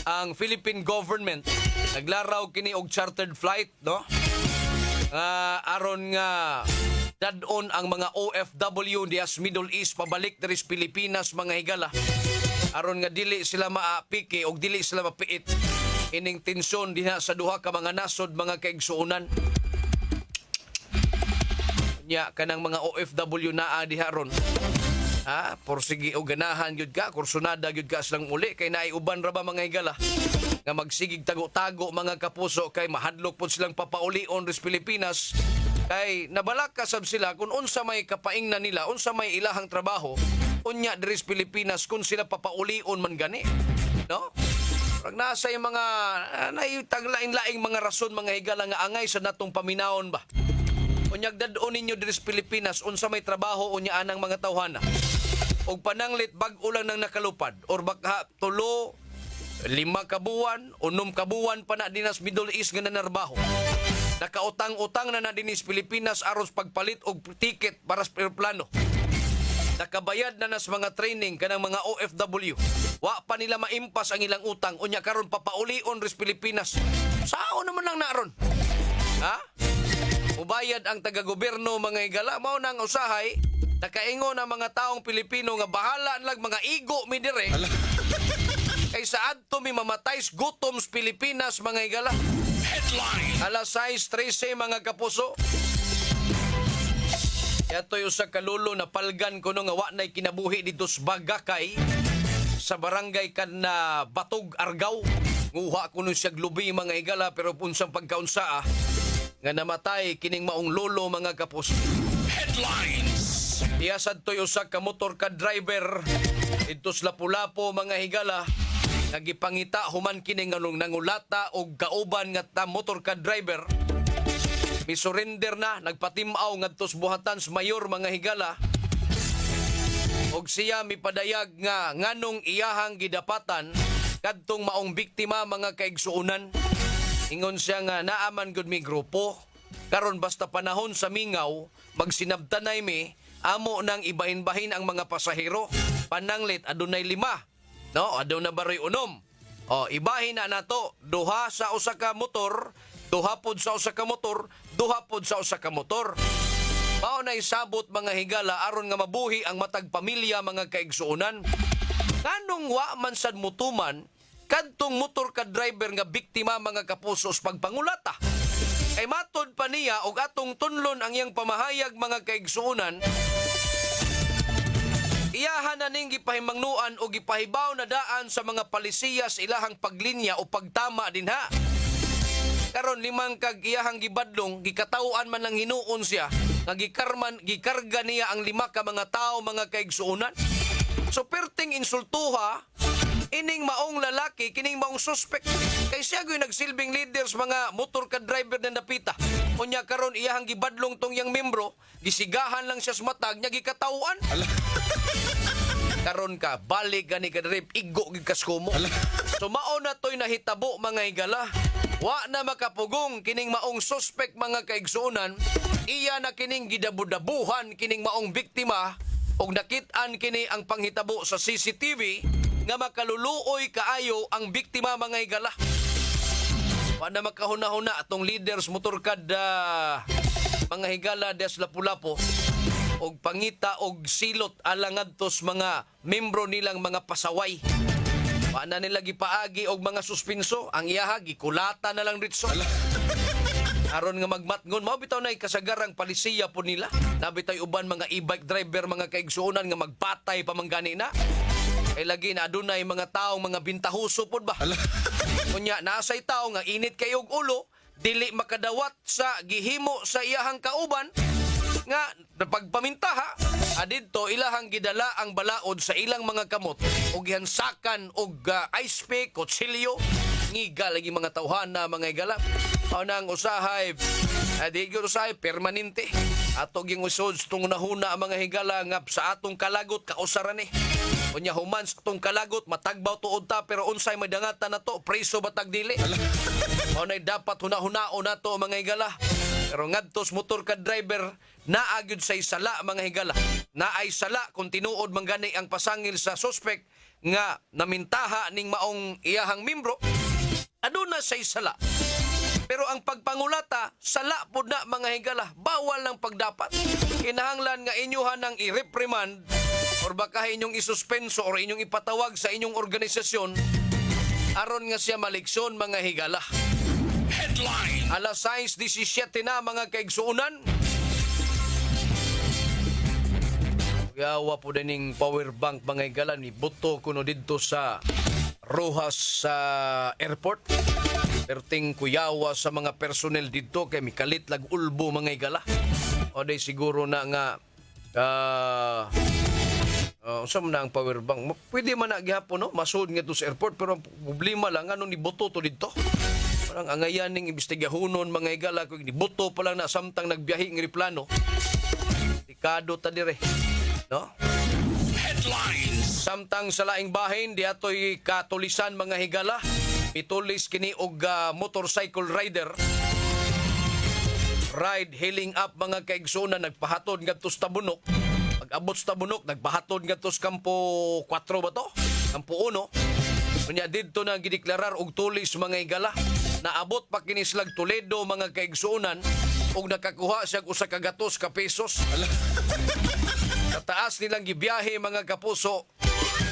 ang Philippine government naglaraw kini og chartered flight, no? Aron nga dadon ang mga OFW diha sa Middle East pabalik diri sa Pilipinas, mga higala. Aron nga dili sila maapiki og dili sila mapiit ining tensyon diha sa duha ka mga nasod, mga kaigsuonan. Nya kanang mga OFW naa diha ron. Porsige o ganahan gyud ka, kursunada gyud ka silang uli kay naay uban ra ba, mga higala, nga magsigig tago-tago, mga kapuso, kay mahadlok pod silang papaulion ris Pilipinas. Kay nabalaka sab sila kung unsa may kapaingnan nila, unsa may ilahang trabaho unya diri sa Pilipinas kung sila papaulion man gani, no? Pag nasa yung mga naitaglaing-laing mga rason, mga higala, nga angay sa natong paminawon ba. Unyag dadon ninyo diri sa Pilipinas unsa may trabaho unya anang mga tawhana. Og pananglit bag-o lang nang nakalupad or baka 3, 5 kabuwan, 6 kabuwan pa na dinas Middle East nga nanarbaho. Nakautang-utang na dinis Pilipinas aros pagpalit og ticket para sa aeroplano. Nakabayad na nas mga training kanang mga OFW. Wa pa nila maimpas ang ilang utang unya karon papaulion ris Pilipinas. Sao naman lang naron? Ubayad ang taga-gobyerno, mga higala, mao nang usahay. Nakaingon ang mga taong Pilipino nga bahala lang mga igo mi dire. Kaysa adto mi mamatay sa gutom sa Pilipinas, mga higala. Headline. Alas 6:13, mga kapuso. Yatoy usa ka lulo na palgan kuno nga wa nay kinabuhi dito sa Bagakay sa barangay kan na Batog, Argao. Nguha kuno siya glubi, mga higala, pero punsang pagkaunsaa nga namatay kining maong lolo, mga kapuso. Headlines. Iyasad to'y usa ka motor ka driver dito sa Lapu-Lapu, mga higala, nagipangita human kining nganong nangulata og kauban nga ta motor ka driver. Misurrender na, nagpatimaw ngadto sa buhatan sa mayor, mga higala. Og siya mipadayag nga nganong iyahang gidapatan kadtong maong biktima, mga kaigsuonan. Ingon siya nga naaman gud mi grupo. Karon basta panahon sa mingaw, magsinabtanay mi, amo nang ibahin-bahin ang mga pasahero. Pananglit adunay 5. No, aduna baroy unom. Ibahin na nato duha sa usa ka motor, duha pod sa usa ka motor, duha pod sa usa ka motor. Mao na isabot, mga higala, aron nga mabuhi ang matag pamilya, mga kaigsuonan. Kanong wa man sad mutuman kadtong motor ka driver nga biktima, mga kapusos, pagpangulata. Kay matod pa niya og atong tunlon ang iyang pamahayag, mga kaigsuonan, iyahan na ning gipahimangnuan o gipahibaw na daan sa mga palisiya sa ilahang paglinya o pagtama dinha. Karon 5 kag iyahang gibadlong, gikatawaan man lang hinuon siya, nga gikarga niya ang 5 ka mga tao, mga kaigsuonan. So perting insultuha ining maong lalaki, kining maong suspect. Kay siya gyud nagsilbing leaders, mga motor ka driver na napita. Unya karon iyahang gibadlong tong yang membro, gisigahan lang siya sa matag nya, gikatawaan. Karon ka balik gani ka drip igo gid kaskumo. So mao na toy nahitabo, mga higala. Wa na makapugong kining maong suspect, mga kaigsuonan. Iya na kining gidabudabuhan kining maong biktima og nakit-an kini ang panghitabo sa CCTV nga makaluluoy kaayo ang biktima, mga higala. Wa na makahuna-huna atong leaders motorkad, mga higala, des Lapu-Lapu og pangita og silot alang adtos mga membro nilang mga pasaway. Wa na nila gipaagi og mga suspenso, ang iyaha gikulata na lang ritso. Aron nga magmatngon, mao bitaw na kasagarang palisiya po nila. Nabitay uban mga e-bike driver, mga kaigsuonan, nga magpatay pamanggani na. Kay lagi na adunay mga taong mga bintahuso pod ba. Kunya nasay tao nga init kay og ulo, dili makadawat sa gihimo sa iyahang kauban nga pagpamintaha. Adidto ilahang gidala ang balaod sa ilang mga kamot ug gihansakan og ice pick, kutsilyo, ngiga lagi mga tawhana, mga higala. Mao nang usahay, di gyud usahay permanente. Ato ging usod tung nahuna, mga higala, nga sa atong kalagot kausaran ni. Unya human sa atong kalagot matagbaw tuod ta, pero unsay madangatan nato preso batag dili. Mao nay dapat huna-hunaon nato, mga higala. Pero ngadtos motor ka driver naagyud sa isala, mga higala. Naay sala kung tinuod manggani ang pasangil sa suspect nga namintaha ning maong iyahang membro, aduna say sala. Pero ang pagpangulata, sala po na mga higala, bawal ng pagdapat. Kinahanglan nga inyuhan ng i-reprimand or baka inyong isuspenso or inyong ipatawag sa inyong organisasyon aron nga siya maliksyon mga higala. Headline. Alas 6:17 na mga kaigsuunan. Yawa po dining power bank mga higala ni buto kuno didto sa Rojas sa airport. Perting kuyawa sa mga personnel dito kay mikalit lag ulbo mga higala. O day siguro na nga sa na ang power bank. Pwede man na gihapon no, masud nga to sa airport pero ang problema lang ano ni buto to dito. Parang angayan ning imbestigahonon mga higala kung ni buto pa lang na samtang nagbiyahe ng replano. Tikado ta dire, no? Headlines. Samtang sa laing bahin di atoy katulisan mga higala. Pitulis kini og motorcycle rider. Ride hailing up mga kaigsunan nagpahatod ngadto sa Tabunok. Pag-abot sa Tabunok nagpahatod ngadto sa Kampo 4 ba to? Kampo 1. Unya didto na gideklarar og tulis mga higala. Naabot pa kini slag Toledo mga kaigsunan og nakakuha siya og usa ka gatos ka pesos. Sa taas nilang gibiyahe mga kapuso,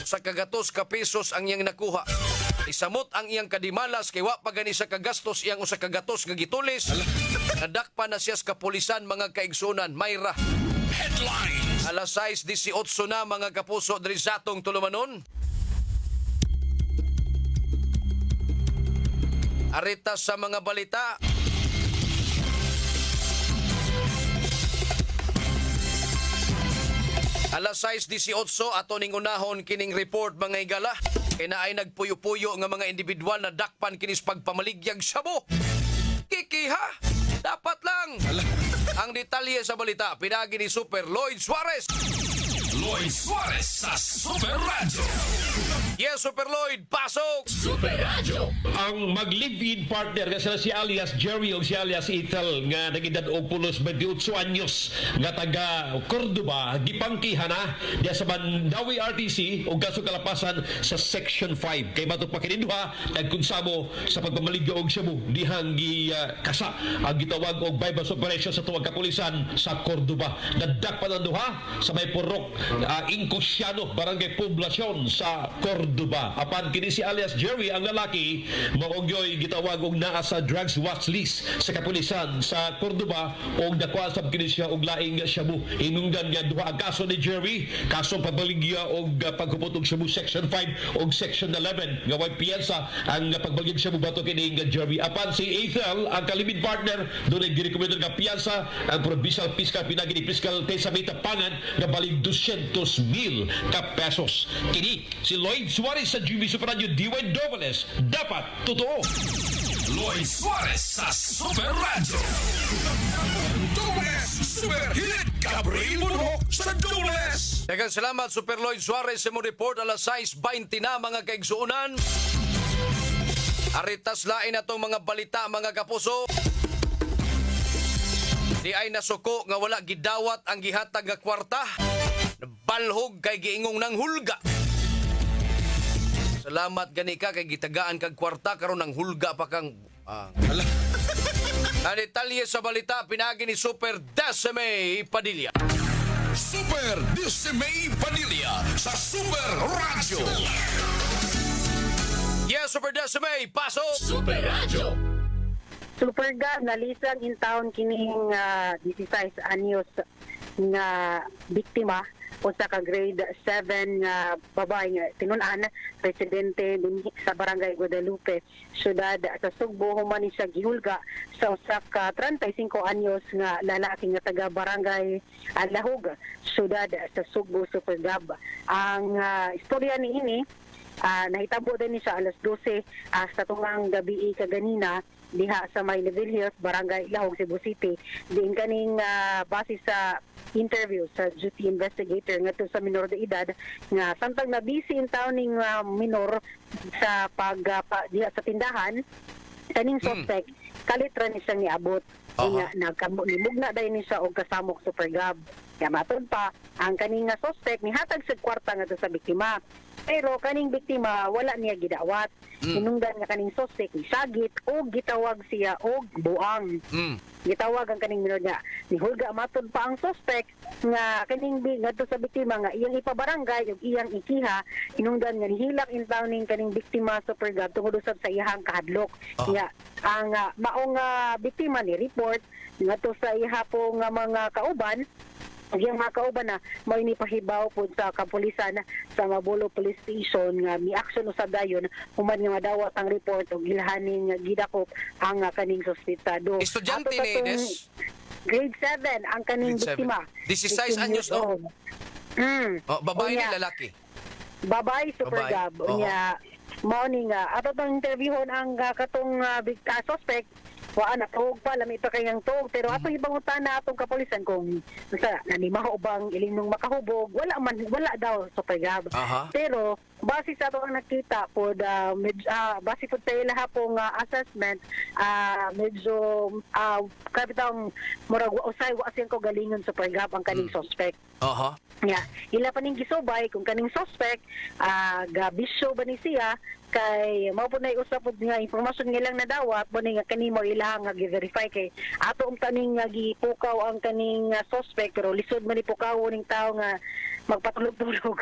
sa kagatos ka pesos ang iyang nakuha. Isamot ang iyang kadimalas kay wa pa gani sa kagastos iyang usa ka gatos nga gitulis. Nadakpa na siya sa kapulisan mga kaigsunan. Mayra. Headlines. Alas 6:18 na mga kapuso diri sa atong tulumanon. Arita sa mga balita. Alas 6:18 ato ning unahon kining report mga higala. Kay naay nagpuyo-puyo nga mga individual na dakpan kinis pagpamaligyag sabo. Kikiha, dapat lang. Ang detalye sa balita pinagi ni Super Lloyd Suarez. Lloyd Suarez sa Super Radio. Yes, Super Lloyd, pasok! Super Radio. Ang mag-live-in partner nga sila si alias Jerry o si alias Ethel nga nagedad og pulos 28 anyos nga taga Cordoba gipangkihan na diya sa Mandawi RTC o kaso kalapasan sa Section 5 kay batok pa kini duha nagkonsamo sa pagpamaligya og shabu dihang kasa ang gitawag og bypass operation sa tuwag kapulisan sa Cordoba. Nadakpan ang duha sa may purok Incusiano, Barangay Poblacion sa Cordoba. Apan kini si alias Jerry ang lalaki maogyoy gitawag og naa sa drugs watch list sa kapulisan sa Cordoba og nakuha sab kini siya og laing shabu. Inungdan nga duha ang kaso ni Jerry, kaso pagbaligya og paghupot og shabu Section 5 og Section 11 nga way piyansa ang pagbaligya shabu bato kini nga Jerry. Apan si Ethel ang kalibid partner doon ay girekomenda nga piyansa ang provincial fiscal pinagi ni Fiscal Tessa Tapangan nga balig 200,000 ka pesos. Kini si Lloyd Suarez sa GB Super Radio DYWS. Dapat totoo. Lloyd Suarez sa Super Radio. Dobles Super Hit Gabriel Monroe sa Dobles. Daghang salamat Super Lloyd Suarez sa mo report alas 6:20 na mga kaigsuunan. Aritas lain atong mga balita mga kapuso. Di ay nasuko nga wala gidawat ang gihatag nga kwarta. Nabalhog kay giingong nang hulga. Salamat gani ka kay gitagaan kag kwarta karon nang hulga pa kang Ang detalye sa balita pinagi ni Super Decime Padilla. Super Decime Padilla sa Super Radio. Yes, Super Decime, pasok! Super Radio. Superga nalisang in town kining 16 anyos nga biktima o sa ka grade 7 nga babae nga tinun-an residente dinhi sa barangay Guadalupe syudad sa Sugbo human ni siya gihulga sa usa ka 35 anyos nga lalaki nga taga barangay Lahog syudad sa Sugbo Supergab. Ang istorya niini nahitabo din ni siya alas 12 sa tungang gabi kaganina diha sa may Neville Hills, Barangay Lahog, Cebu City. Diin kaning base sa interview sa duty investigator nga sa minor de edad nga samtang na busy in town ning minor sa diha sa tindahan kaning suspect kalit ra ni siya niabot. Nga nimugna dayon ni siya og kasamok Supergab. Kaya matod pa, ang kaning nga suspect mihatag sa kwarta nga sa biktima. Pero kaning biktima wala niya gidawat. Hinungdan nga kaning suspect misagit o gitawag siya og buang. Gitawag ang kaning minor niya. Ni Hulga matod pa ang suspect nga kaning ngadto sa biktima nga iyang ipabarangay ug iyang ikiha. Hinungdan nga nihilak in town ning kaning biktima sa Pergab tungod usab sa iyang kahadlok. Nga ang maong biktima ni report ngadto sa iha po nga mga kauban. Ang iyang mga kauban na may nipahibaw po sa kapulisan sa Mabulo Police Station nga mi-action usab dayon human nga madawat ang report ug ilhaning gidakop ang kaning suspetado. Estudyante ni Ines? Grade 7 ang kaning Grade 7. biktima. 16 anyos, no? Babae ni lalaki? Babae, super Babae. gab. Oo. Unya, morning, ato tong interviewon ang katong suspect. Waan na tuog pa, lami pa kayang tuog. Pero atong ibangutan na atong kapulisan kung nanimaho bang ilinong makahubog, wala daw super gab. Aha. Pero base sa atong nakita po base po sa ilaha pong assessment medyo kapitang murag usay wa siyang ko galingon sa pergab ang kaning suspect. Aha. Yeah. Ila pa ning gisubay kung kaning suspect gabisyo ba ni siya kay mao po na usap pod nga impormasyon nga lang nadawat mo nga kanimo ila nga gi-verify kay ato taning nga gipukaw ang kaning suspect pero lisod man ni pukaw ning tao nga magpatulog-tulog.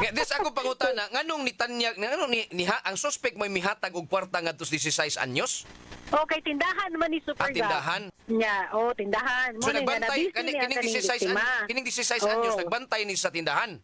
Nga des ako pangutana, nganong nitanyag, nganong ang suspect may mihatag og kwarta ngadto 16 anyos? Okay, tindahan man ni Super tindahan? Nya, tindahan. So Mo nga nagbantay nabisi kining 16 anyos nagbantay ni sa tindahan.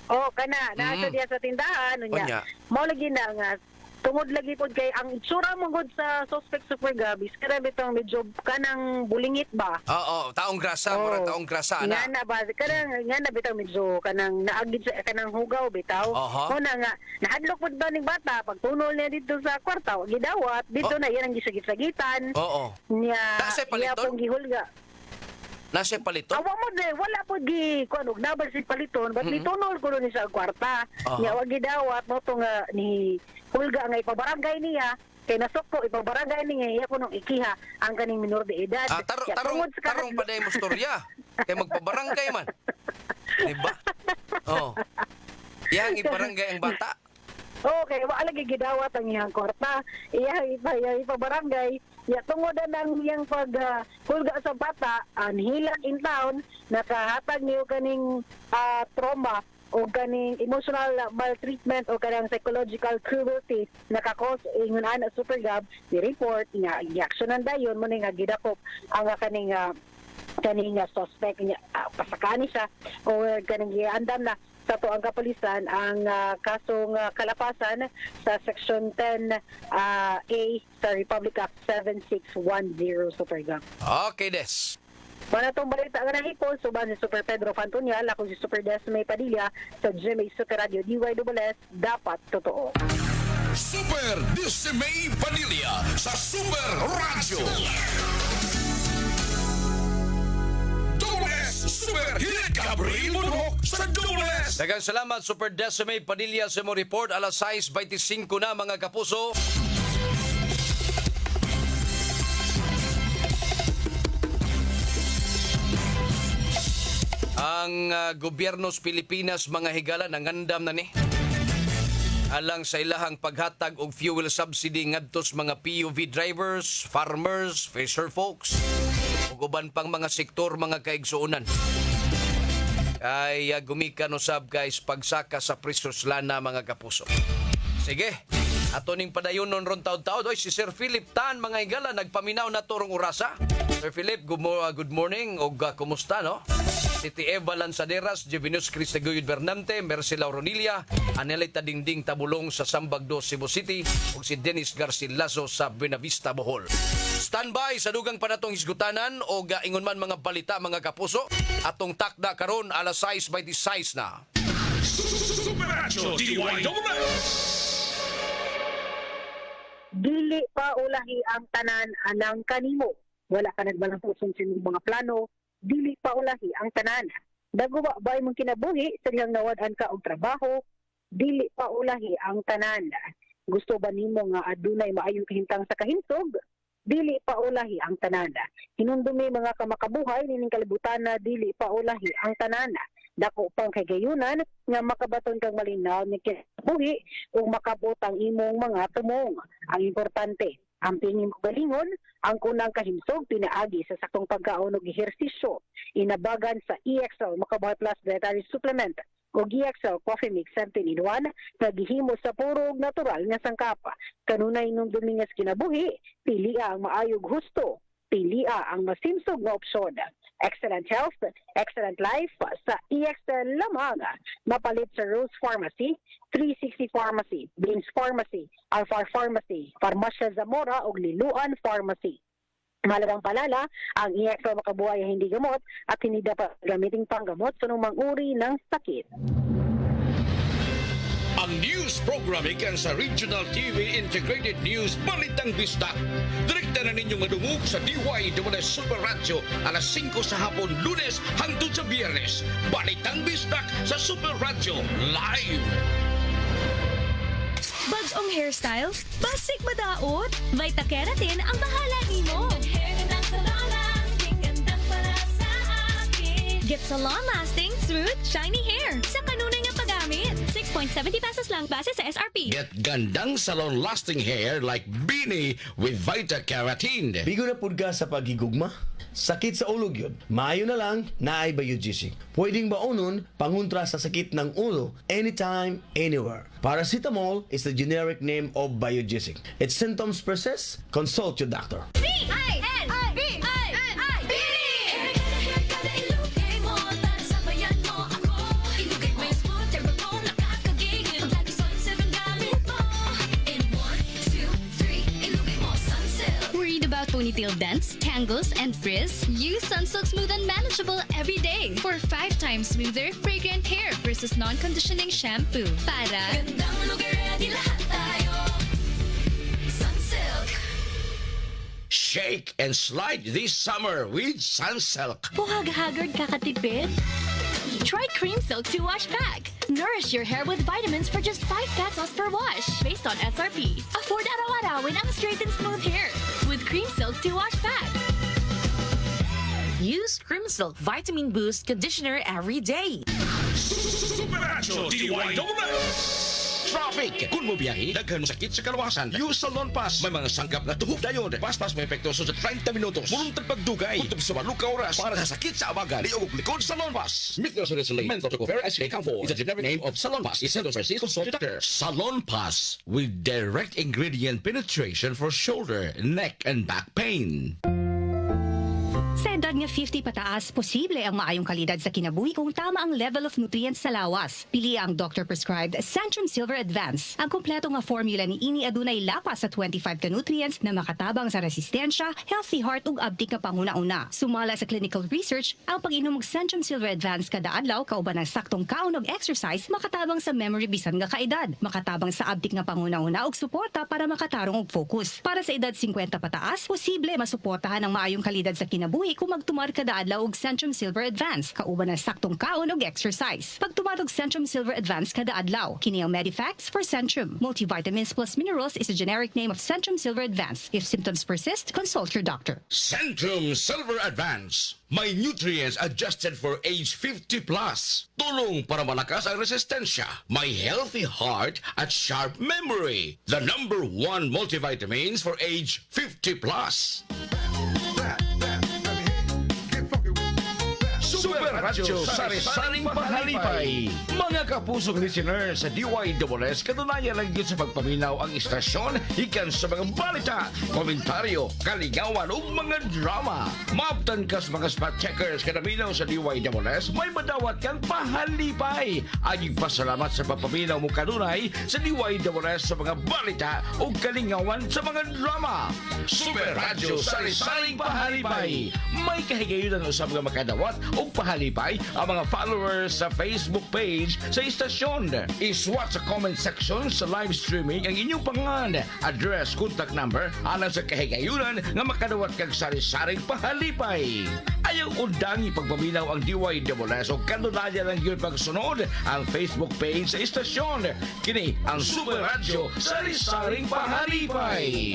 Nasa diya sa tindahan Unya. nya. Mao lagi na nga tungod lagi pod kay ang itsura mo gud sa suspect Super Gabis kada bitong medyo kanang bulingit ba. Oo, taong grasa, murag taong grasa Nga ana. na ba kanang nga na bitaw medyo kanang naagid sa kanang hugaw bitaw. Aha. Una nga nahadlok pod ba ning bata pag tunol niya dito sa kwarta gidawat dito na yan ang gisagit-sagitan. Oo. Nya Nasa iya paliton? pong gihulga. Nasa palito? Awa mo de, wala po gi kuno nabal si paliton, but nitunol ko ni sa kwarta. Aha. Nya wag gidawat mo to nga ni Hulga nga ipabarangay niya kay nasukpo ipabarangay niya iya kuno ikiha ang kaning minor de edad. Kaya tungod sa tarong pa day mo storya. Kay magpabarangay man. Diba? Oh. Yang ibarangay ang bata. Okay, wala lagi gidawat ang iyang kwarta. Iya ipabarangay. Ya tungod ang iyang pag hulga sa bata, hilak in town, nakahatag niyo kaning trauma o kaning emotional maltreatment o kanang psychological cruelty nakakos ingon ana Super Gab ni report nga i-actionan dayon mo nga gidakop ang kaning suspect niya pasakani siya o kaning giandam na sa to ang kapulisan ang kasong kalapasan sa section 10 A sa Republic Act 7610 Super Gab. Okay, des. Para itong balita nga nahipon, suban si Super Pedro Fantonial, ako si Super Desmay Padilla sa GMA Super Radio DYSS, dapat totoo. Super Dismay Padilla sa Super Radio. Double S Super Hit Gabriel Monroe sa Double S. Daghang salamat Super Decimate Padilla sa mo report alas 6:25 na mga kapuso. Ang gobyerno sa Pilipinas mga higala nangandam na ni alang sa ilahang paghatag og fuel subsidy ngadto sa mga PUV drivers, farmers, fisher folks ug uban pang mga sektor mga kaigsuonan. Ay gumikan usab guys pagsaka sa presyos lana mga kapuso. Sige, ato ning padayonon ron taud-taud. Oy, si Sir Philip Tan mga higala nagpaminaw na turong orasa. Sir Philip, good morning og kumusta no? Titi Eva Lanzaderas, Jevinus Cristaguyod Bernante, Mercy Lauronilia, Anelita Dingding Tabulong sa Sambagdo, Cebu City, ug si Dennis Garcilaso sa Buenavista, Bohol. Standby sa dugang panatong hisgutanan o ingon man mga balita mga kapuso, atong takda karon alas 6:26 na. Super Radio DYSS. Dili pa ulahi ang tanan anang kanimo. Wala ka nagbalang pusong sining mga plano, dili pa ulahi ang tanan. Daguwa bay mong kinabuhi sa iyang nawad-an ka og trabaho, dili pa ulahi ang tanan. Gusto ba nimo nga adunay maayong kahintang sa kahinsog? dili paulahi ang tanana. Hinundumi mga kamakabuhay nining kalibutan na dili paulahi ang tanana. Dako pang kagayunan nga makabaton kang malinaw ni kinabuhi ug makabutang imong mga tumong. Ang importante, ang pingin galingon, ang kunang kahimsog pinaagi sa saktong pagkaon ug ehersisyo. Inabagan sa EXL Makabuhay Plus Dietary Supplement o EXL Coffee Mix 17-in-1 na gihimo sa purog natural nga sangkapa. Kanunay nung dumingas kinabuhi, pilia ang maayog husto. Pilia ang masimsog nga opsyon. Excellent health, excellent life sa EXL lamang. Mapalit sa Rose Pharmacy, 360 Pharmacy, Beans Pharmacy, Alpha Pharmacy, Farmasya Zamora ug Liluan Pharmacy. Malagang palala, ang EXL Makabuhay ay hindi gamot at hindi dapat gamiting panggamot sa anumang uri ng sakit. Ang news program ikan sa Regional TV Integrated News Balitang Bisdak. Direkta na ninyong madungog sa DY Super Radio alas 5 sa hapon Lunes hangtod sa Biyernes. Balitang Bisdak sa Super Radio Live. Bagong hairstyle? Basic ba daot? Vita Keratin ang bahala nimo. Get salon-lasting, smooth, shiny hair sa kanunay nga paggamit. 6.70 pesos lang base sa SRP. Get gandang salon-lasting hair like Beanie with Vita Keratin. Bigo na pud ka sa paghigugma. Sakit sa ulog yun. Maayo na lang, naay Biogesic. Pwedeng baonon, panguntra sa sakit ng ulo, anytime, anywhere. Paracetamol is the generic name of Biogesic. Its symptoms persist? Consult your doctor. Ponytail dents, tangles, and frizz? Use Sunsilk Smooth and Manageable every day for 5 times smoother, fragrant hair versus non-conditioning shampoo. Para gandang lugar ready lahat tayo. Sunsilk. Shake and slide this summer with Sunsilk. Buhag-haggard kakatipid? Try Cream Silk 2-Wash Pack. Nourish your hair with vitamins for just 5 pesos per wash. Based on SRP. Afford araw-arawin ang straight and smooth hair with Cream Silk 2-Wash Pack. Use Cream Silk Vitamin Boost Conditioner every day. Supernatural DY Traffic. Kung mo biyahe, daghan mo sakit sa kalawasan. Use Salon Pass. May mga sangkap na tuhog dayon. Pas-pas may epekto sa 30 minutos. Muruntag pagdugay. Kutob sa maluka oras. Para sa sakit sa amagan. Liog likod Salon Pass. Mithra Salicylic. Menthol-Tocopher SJ Camphor. It's a generic name of Salon Pass. It's Central Services Consult Doctor. Salon Pass with direct ingredient penetration for shoulder, neck, and back pain. Sa edad nga 50 pataas, posible ang maayong kalidad sa kinabuhi kung tama ang level of nutrients sa lawas. Pili ang doctor-prescribed Centrum Silver Advance. Ang kompleto nga formula ni ini adunay lapas sa 25 ka nutrients na makatabang sa resistensya, healthy heart ug abtik nga panguna-una. Sumala sa clinical research, ang pag-inom og Centrum Silver Advance kada adlaw kauban ng saktong kaon og exercise makatabang sa memory bisan nga kaedad, makatabang sa abtik nga panguna-una ug suporta para makatarong og focus. Para sa edad 50 pataas, posible masuportahan ang maayong kalidad sa kinabuhi kung magtumar kada adlaw og Centrum Silver Advance kauban ng saktong kaon og exercise. Pagtumar og Centrum Silver Advance kada adlaw, kini ang Medifacts for Centrum. Multivitamins plus minerals is a generic name of Centrum Silver Advance. If symptoms persist, consult your doctor. Centrum Silver Advance. May nutrients adjusted for age 50 plus. Tulong para malakas ang resistensya. May healthy heart at sharp memory. The #1 multivitamins for age 50 plus. Super Radio Sari-Saring Pahalipay. Mga kapusong listeners sa DYSS, katunayan lang yun sa pagpaminaw ang istasyon ikan sa mga balita, komentaryo, kaligawan o mga drama. Maabtan ka sa mga spot checkers kanaminaw sa DYSS, may madawat kang pahalipay. Aging pasalamat sa pagpaminaw mo kanunay sa DYSS sa mga balita o kalingawan sa mga drama. Super Radio Sari-Saring Pahalipay. May kahigayunan sa mga makadawat o pahalipay ang mga followers sa Facebook page sa istasyon. Iswat sa comment section sa live streaming ang inyong pangalan, address, contact number alang sa kahigayunan nga makadawat kag sari-saring pahalipay. Ayaw undangi pagpaminaw ang DYSS o kanunaya lang yun pagsunod ang Facebook page sa istasyon. Kini ang Super Radio Sari-Saring Pahalipay.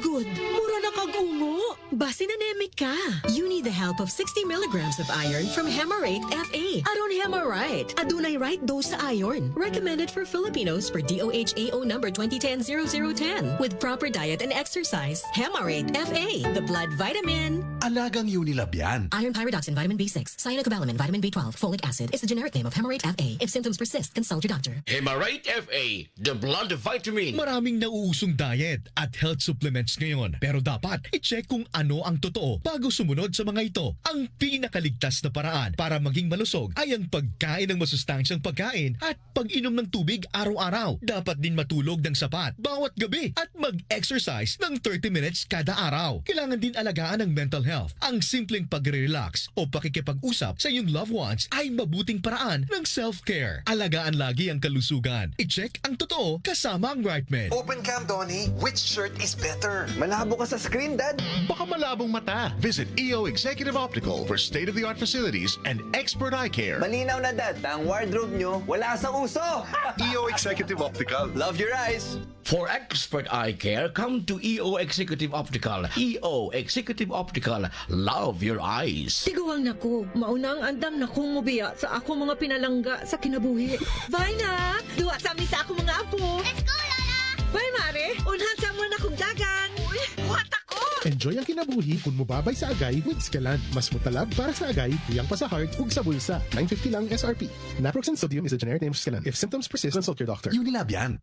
Good. Mura na kagungo. Basin anemic ka. You need the help of 60 milligrams of iron from Hemarate FA. Aron Hemarite. Adunay right dose sa iron. Recommended for Filipinos per DOHAO number 2010-0010. With proper diet and exercise. Hemarate FA. The blood vitamin. Alagang Unilab yan. Iron pyridoxine, vitamin B6, cyanocobalamin, vitamin B12, folic acid is the generic name of Hemarate FA. If symptoms persist, consult your doctor. Hemarite FA, the blood vitamin. Maraming nauusong diet at health supplements ngayon. Pero dapat i-check kung ano ang totoo bago sumunod sa mga ito. Ang pinakaligtas na paraan para maging malusog ay ang pagkain ng masustansyang pagkain at pag-inom ng tubig araw-araw. Dapat din matulog ng sapat bawat gabi at mag-exercise ng 30 minutes kada araw. Kailangan din alagaan ang mental health. Ang simpleng pag-relax o pakikipag-usap sa iyong loved ones ay mabuting paraan ng self-care. Alagaan lagi ang kalusugan. I-check ang totoo kasama ang right men. Open cam, Donnie. Which shirt is better? Malabo ka sa screen, Dad. Baka malabong mata. Visit EO Executive Optical for state-of-the-art facilities and expert eye care. Malinaw na, Dad. Ang wardrobe nyo, wala sa uso. EO Executive Optical. Love your eyes. For expert eye care, come to EO Executive Optical. EO Executive Optical. Love your eyes. Tiguang nako, mauna ang andam na kong mubiya sa ako mga pinalangga sa kinabuhi. Bye na! Duwa sa amin sa ako mga apo. Let's go, Lola! Bye, Mare! Unhan sa mo na kong dagan. Uy, what ako? Enjoy ang kinabuhi kung mubabay sa agay with Scalan. Mas mutalab para sa agay, tuyang pa sa heart, ug sa bulsa. 950 lang SRP. Naproxen sodium is a generic name of Scalan. If symptoms persist, consult your doctor. Unilab yan.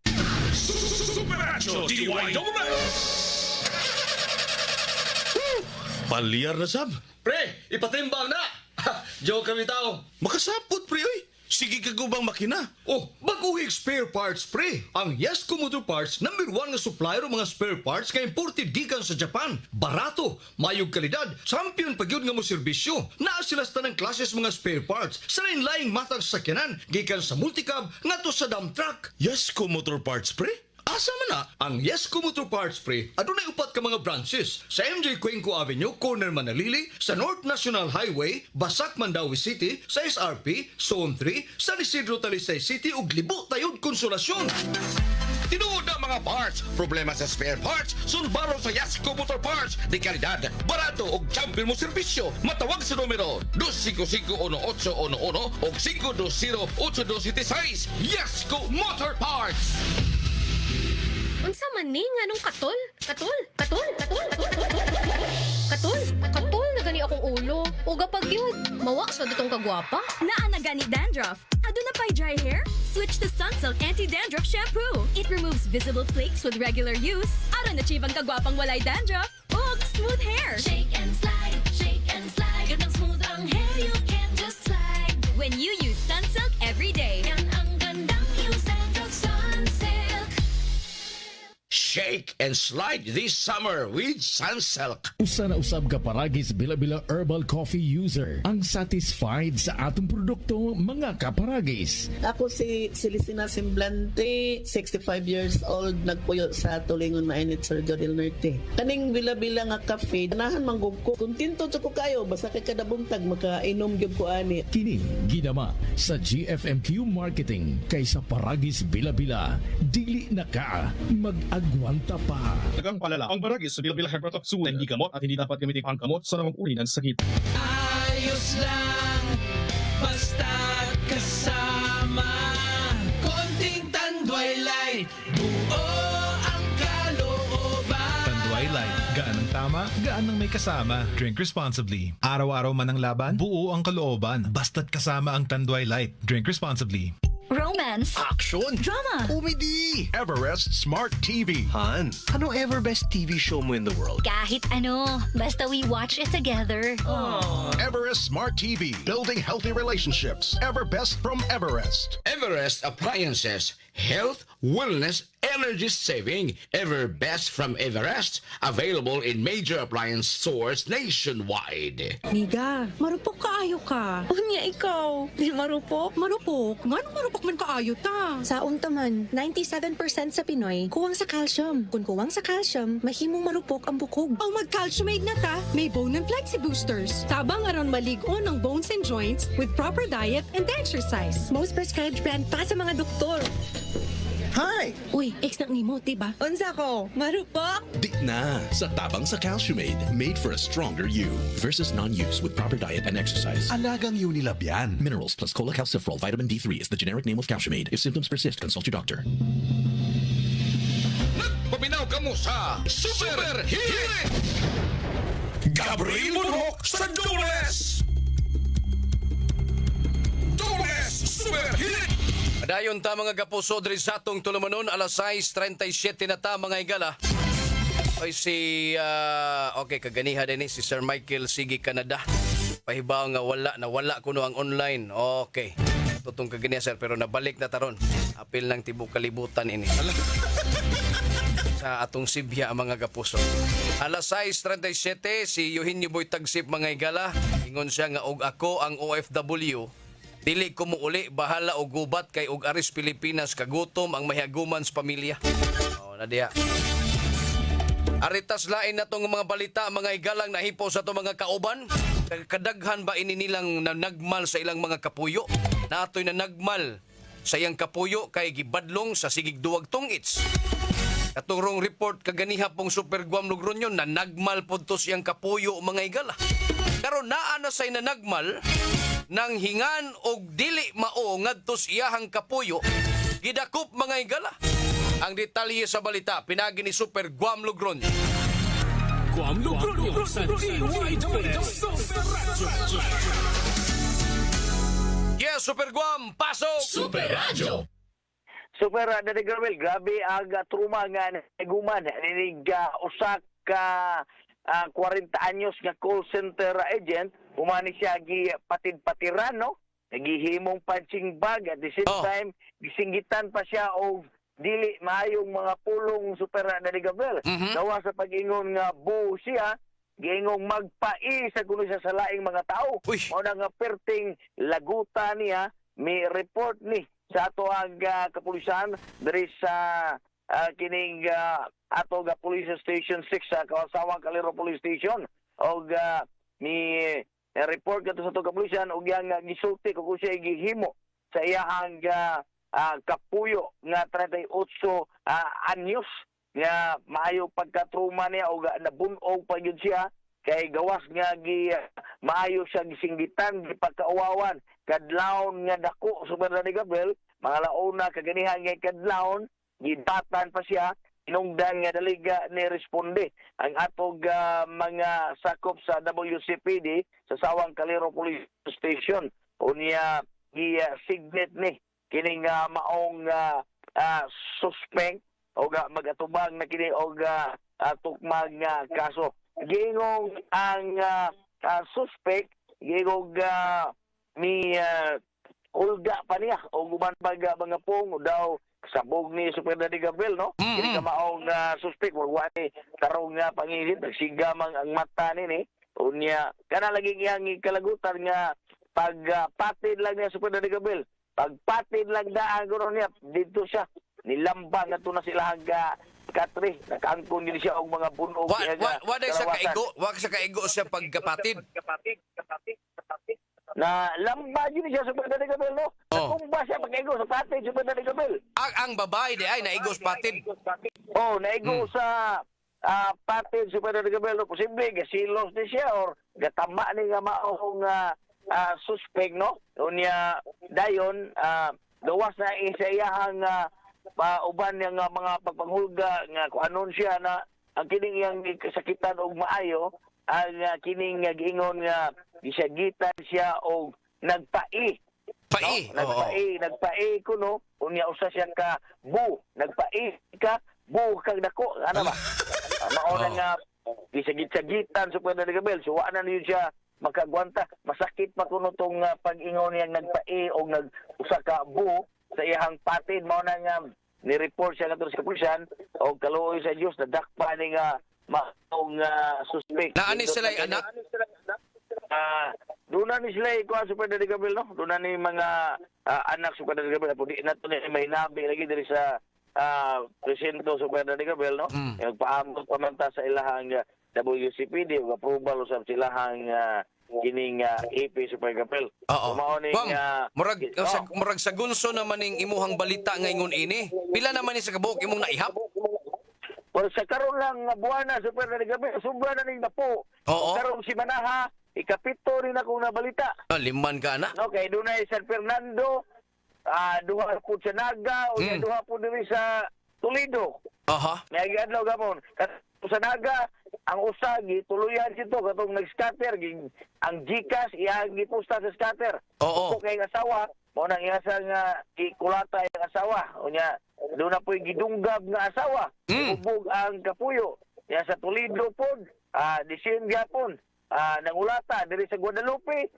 Supernatural DYWS! Palyar na sab. Pre, ipatimbang na! Joke kami tao. Makasapot pre oy. Sige ka bang makina. Oh, baguhig spare parts, pre. Ang Yesco Motor Parts, #1 nga supplier ng mga spare parts nga imported gikan sa Japan. Barato, mayog kalidad, champion pagyud nga mo serbisyo. Naa sila sa tanang klases mga spare parts sa lain-laing matag sakyanan, gikan sa multicab ngadto sa dump truck. Yesco Motor Parts pre. Asa man na, ang Yesco Motor Parts, pre, adunay upat ka mga branches sa MJ Cuenco Avenue, corner Manalili, sa North National Highway, Basak, Mandawi City, sa SRP, Zone 3, San Isidro, Talisay City, ug Libo, Tayod, Konsolasyon. Tinuod na mga parts. Problema sa spare parts. Sulbaro sa Yasco Motor Parts. Di kalidad, barato ug champion mo serbisyo. Matawag sa numero 255-1811 o 520-8276. Yasco Motor Parts. Unsa man ni nganong katol na gani akong ulo. Uga pag yun, mawak sa ditong kagwapa. Naa na gani dandruff. Aduna pa'y dry hair? Switch to Sunsilk Anti-Dandruff Shampoo. It removes visible flakes with regular use. Aron achieve ang kagwapang walay dandruff. Ug smooth hair. Shake and slide. Ganang smooth ang hair, you can just slide. When you use Sunsilk every day. Yan ang gandang use dandruff Sunsilk. Shake and slide this summer with Sunsilk. Usa na usab ka paragis bila-bila herbal coffee user ang satisfied sa atong produkto mga kaparagis. Ako si Celestina Semblante, 65 years old, nagpuyo sa Tulingon Mainit, Surigao del Norte. Kaning bila-bila nga kafe, ganahan manggug ko. Kuntinto ko kayo, basta kay kada buntag makainom gyud ko ani. Kini gidama sa GFMQ Marketing kaysa paragis bila-bila dili na ka mag-agwanta pa. Tagang palala, ang baragis sa bila-bila hypertoxin hindi gamot at hindi dapat gamitin pang gamot sa namang uri ng sakit. Ayos lang, basta kasama. Konting Tanduay Light, buo ang kalooban. Tanduay Light, gaan ang tama, gaan ang may kasama. Drink responsibly. Araw-araw man ang laban, buo ang kalooban. Basta't kasama ang Tanduay Light. Drink responsibly. Romance. Action. Drama. Comedy. Everest Smart TV. Han, ano ever best TV show mo in the world? Kahit ano, basta we watch it together. Everest Smart TV. Building healthy relationships. Everbest from Everest. Everest Appliances. Health, wellness, energy saving. Everbest from Everest. Available in major appliance stores nationwide. Miga, marupok kaayo ka. Unya ikaw, di marupok? Marupok? Ngano marupok man kaayo ta? Sa untaman, 97% sa Pinoy, kuwang sa calcium. Kung kuwang sa calcium, mahimong marupok ang bukog. Ang mag-calciumate na ta, may bone and flexi boosters. Tabang aron maligon ang bones and joints with proper diet and exercise. Most prescribed brand pa sa mga doktor. Hi! Uy, ex na nimo, diba? Unsa ko? Marupok? Di na sa tabang sa Calciumate, made for a stronger you versus non-use with proper diet and exercise. Alagang Unilab yan. Minerals plus cholecalciferol vitamin D3 is the generic name of Calciumate. If symptoms persist, consult your doctor. Paminaw ka mo sa Super Hit! Gabriel Munhok sa Dobles! Dobles Super Hit! Dayon ta mga kapuso diri sa atong tulumanon alas 6:37 na ta mga igala. Oy si okay kaganiha din si Sir Michael Sige Canada. Pahibaw nga wala kuno ang online. Okay. Tutong kaganiha sir pero nabalik na taron. Apil ng tibok kalibutan ini. Sa atong Sibya mga kapuso. Alas 6:37 si Eugenio Boy Tagsip mga igala. Ingon siya nga og ako ang OFW. Dili ko muuli, bahala o gubat kay og aris Pilipinas kagutom ang mahiaguman sa pamilya. Nadia. Aritas lain na tong mga balita, mga igalang nahipo sa to mga kauban. Kadaghan ba ini nilang nanagmal sa ilang mga kapuyo? Natoy nanagmal sa iyang kapuyo kay gibadlong sa sigig duwag tungits. Katurong report kaganiha pong Super Guam Logroño na nagmal pod to siyang kapuyo mga igala. Karon naa na say nanagmal nang hingan og dili mao ngadto iyahang kapuyo gidakop mga igala. Ang detalye sa balita pinagi ni Super Guam Logroño. Guam Logroño sa DYWS. Yes, Super Guam, pasok! Super Radio. Super Daddy Garwell, grabe ang truma nga naguman. Ninig usak ka 40 anyos nga call center agent, umani siya gi patid-patiran, no? Nagihimong punching bag at the same time gisinggitan pa siya og dili maayong mga pulong Super Daddy Garwell. Dawa sa pag-ingon nga buo siya, giingong magpai sa kuno siya sa laing mga tao. Mao na nga perting laguta niya, may report ni sa ato ang kapulisan diri sa kining ato ga police station 6 sa Kawasawang Calero Police Station og ni report kato sa ato kapulisan og yang gisulti kung siya gihimo sa iyang kapuyo nga 38 anyos nga maayo pagkatruma niya og nabunog pa gyud siya kay gawas nga maayo siya gisinggitan gipagkauwawan kadlawon nga dako Super Daddy Gabriel mga launa kaganihan nga kadlawon gidatan pa siya inungdan nga daliga ni responde ang atog mga sakop sa WCPD sa Sawang Calero Police Station unya gi-signet ni kining maong suspect o magatubang na kini og tukmag nga kaso. Gingong ang suspect gingong mi ulga pa niya o guman pag mga pong daw sabog ni Super Daddy Gabriel, no? Kini ka maong suspect wani tarong nga pangilit nagsigamang ang mata ni unya kana lagi iyang kalagutan nga pagpatid lang niya Super Daddy Gabriel. Pagpatid lang daan ko niya dito siya nilambang na to na sila hangga katri nakaangkon din siya og mga bunog wag sa kaigo siya pagkapatid na lamba yun siya sa Daddy Gabriel, no? Kung ba siya pag-igo sa patid sa Daddy Gabriel? Ang babae di ay naigo sa patid. Naigo sa patid sa Daddy Gabriel, no? Posible gasilos ni siya or gatama ni nga maong suspect, no? Unya dayon gawas na isa iyahang uban nga mga pagpanghulga nga kung anon siya na ang kining iyang kasakitan og maayo ang kining giingon nga gisagitan siya og nagpai. Nagpai kuno unya usa siya ka nagpai ka kag dako ana ba? Mao na nga gisagit-sagitan sa Daddy Gabriel so wa na niyo siya makagwanta masakit pa kuno tong pag-ingon niya nagpai og usa ka sa iyang patid mao na nga ni-report siya ngadto sa kapulisan og kaluoy sa Dios nadakpa ni nga maong suspect. Naani sila anak? Doon na ni sila ikuha Super Daddy Gabriel, no? Doon na ni mga anak Super Daddy Gabriel. Pwede na ito ni may nabi lagi dari sa presinto Super Daddy Gabriel, no? Nagpaamot pamanta sa ilahang WCPD, approval sa silahang kining AP Super Gapel. Oo. Mauning murag sa gunso naman ning imuhang balita ngayon ini. Pila naman ni sa kabuok imong naihap? Pero sa karon lang nga buwan na Super Gapel, sobra na ning dapo. Oo. Karong si Manaha, ikapito rin ako nabalita. Liman ka na. Okay, doon ay San Fernando, duha po sa Naga, o duha po diri sa Toledo. Aha. May adlaw gapon. Sa Naga, ang usagi tuluyan sito katong nag-scatter ang GCash iyang gipusta sa scatter. Oo. Kay asawa, mo nang iyasa nga ikulata ang asawa. Unya, doon na po'y gidunggab nga asawa. Ubog ang kapuyo. Ya sa Toledo pod, disin gyapon. Nangulata diri sa Guadalupe.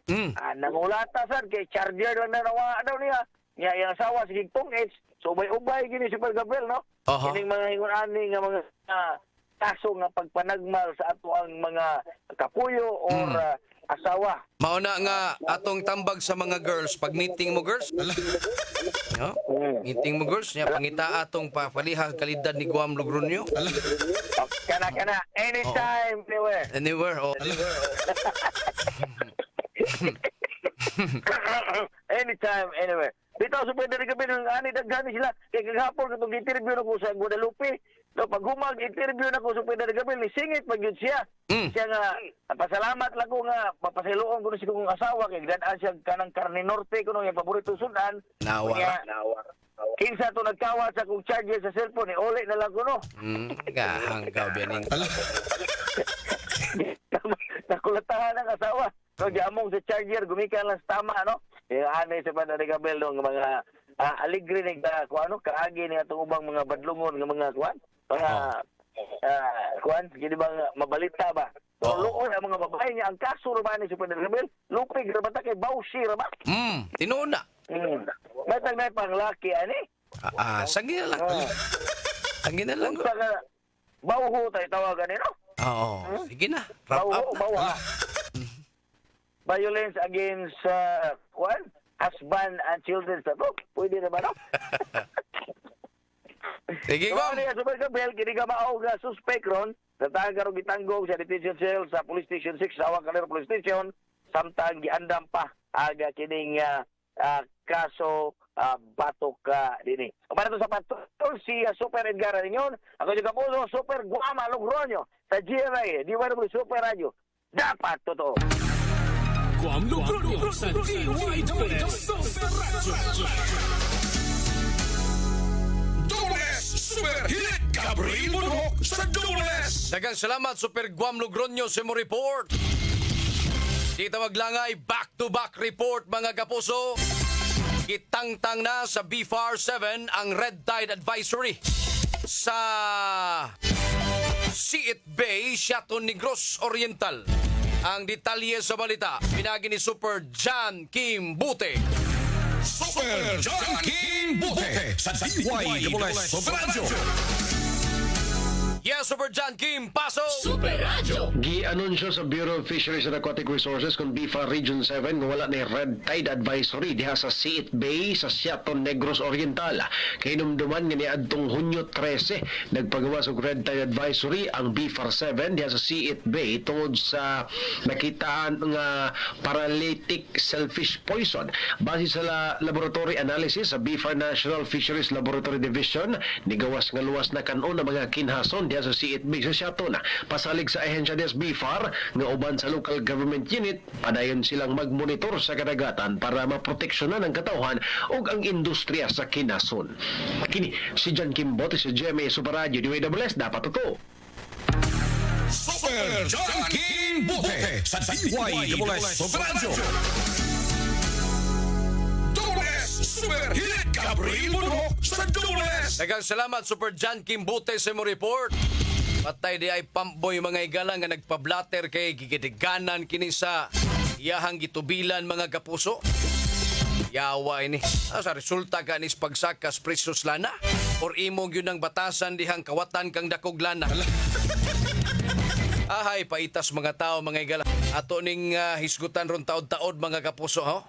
Nangulata sad kay charger lang na nawa daw niya. Niya yung asawa sige tong edge. So ubay gini Super Gapel, no? Kining mga hingon-ani nga mga kaso nga pagpanagmal sa ato ang mga kapuyo or asawa. Mauna nga atong tambag sa mga girls, pag meeting mo girls. No? Meeting mo girls, nya pangita atong papalihag kalidad ni Guam Logronyo. Kana anytime, anywhere. Anywhere. Anytime, anywhere. Bitaw sa pwede rin kami ng ani daghani sila. Kaya kagahapon katong interview na ko sa Guadalupe. No, pag humag interview na ko sa pwede rin kami, ni singit pag yun siya. Siya nga, pasalamat lang ko nga, papasiloon ko na siya kong asawa. Kaya gandaan siya kanang Carne Norte ko nung yung paborito sudan. Nawa. Kinsa to nagkawa sa kong charger sa cellphone, uli na lang ko, no? Gahanggaw biyaning. Nakulatahan ang asawa. So, diamong sa charger, gumikan lang sa tama, no? Yung anay sa Panarigabel, no? Mga aligre na kaagi ni atong ubang mga badlungon, mga kuwan. Mga kuwan, hindi ba mabalita ba? So, luon ang mga babae niya, ang kaso naman ni sa Panarigabel, lupig, rabata kay Bausi, rabak. Tinuna. May tagnay pang laki, ani? Sangin na lang. Sangin na lang. Bauho tayo tawagan nino? Oo. Sige na. Wrap up na. Bauha. Violence against husband and children sa to. Pwede naman, no? Sige, Guam. So, Super Gapel, kini ka maog suspect ron, nataga ron gitanggong sa detention cell sa Police Station 6, sa Awang Calero Police Station, samtang giandam pa aga kining kaso batok dini. Para to sa patol si Super Edgar ninyon, ako juga po Super Guam Logronyo sa GMA, di ba naman Super Radio. Dapat totoo. Guam Logronyo sa DYWS Super Radio. Super Hit Gabriel Monok sa Dobles. Daghang salamat Super Guam Logronyo sa mo report. Dito maglangay back-to-back report mga kapuso. Kitangtang na sa BFAR 7 ang Red Tide Advisory sa Siit Bay, Siaton Negros Oriental. Ang detalye sa balita, pinagi ni Super John Kim Bute. Super John Kim Bute sa DYWS Super Radio. Yes, Super John Kim, paso! Super Radio. Gi-anunsyo sa Bureau of Fisheries and Aquatic Resources kung BFAR Region 7 nga wala na Red Tide Advisory diha sa Siit Bay sa Siaton Negros Oriental. Kay numduman nga niadtong Hunyo 13 nagpagawa og Red Tide Advisory ang BFAR 7 diha sa Siit Bay tungod sa nakitaan nga paralytic shellfish poison. Base sa laboratory analysis sa BFAR National Fisheries Laboratory Division, nigawas nga luwas na kanon ang mga kinhason sa Siit Bay sa Siaton. Pasalig sa ahensya des BFAR nga uban sa local government unit, padayon silang magmonitor sa kadagatan para maproteksyonan ang katawhan ug ang industriya sa kinason. Kini si John Kim Bute sa GMA Super Radio DYWS, dapat totoo. Super John Kim Bute sa DYWS Super Radio. Super Hit Gabriel Monok sa Dobles. Daghang salamat Super John Kim Bute sa mo report. Patay di ay pamboy mga igala nga nagpablatter kay gigidiganan kini sa iyahang gitubilan mga kapuso. Yawa ini. Sa resulta kanis pagsakas presos lana or imong yun ang batasan dihang kawatan kang dakog lana. Ahay paitas mga tao mga igala. Ato ning hisgutan ron taod-taod mga kapuso ho.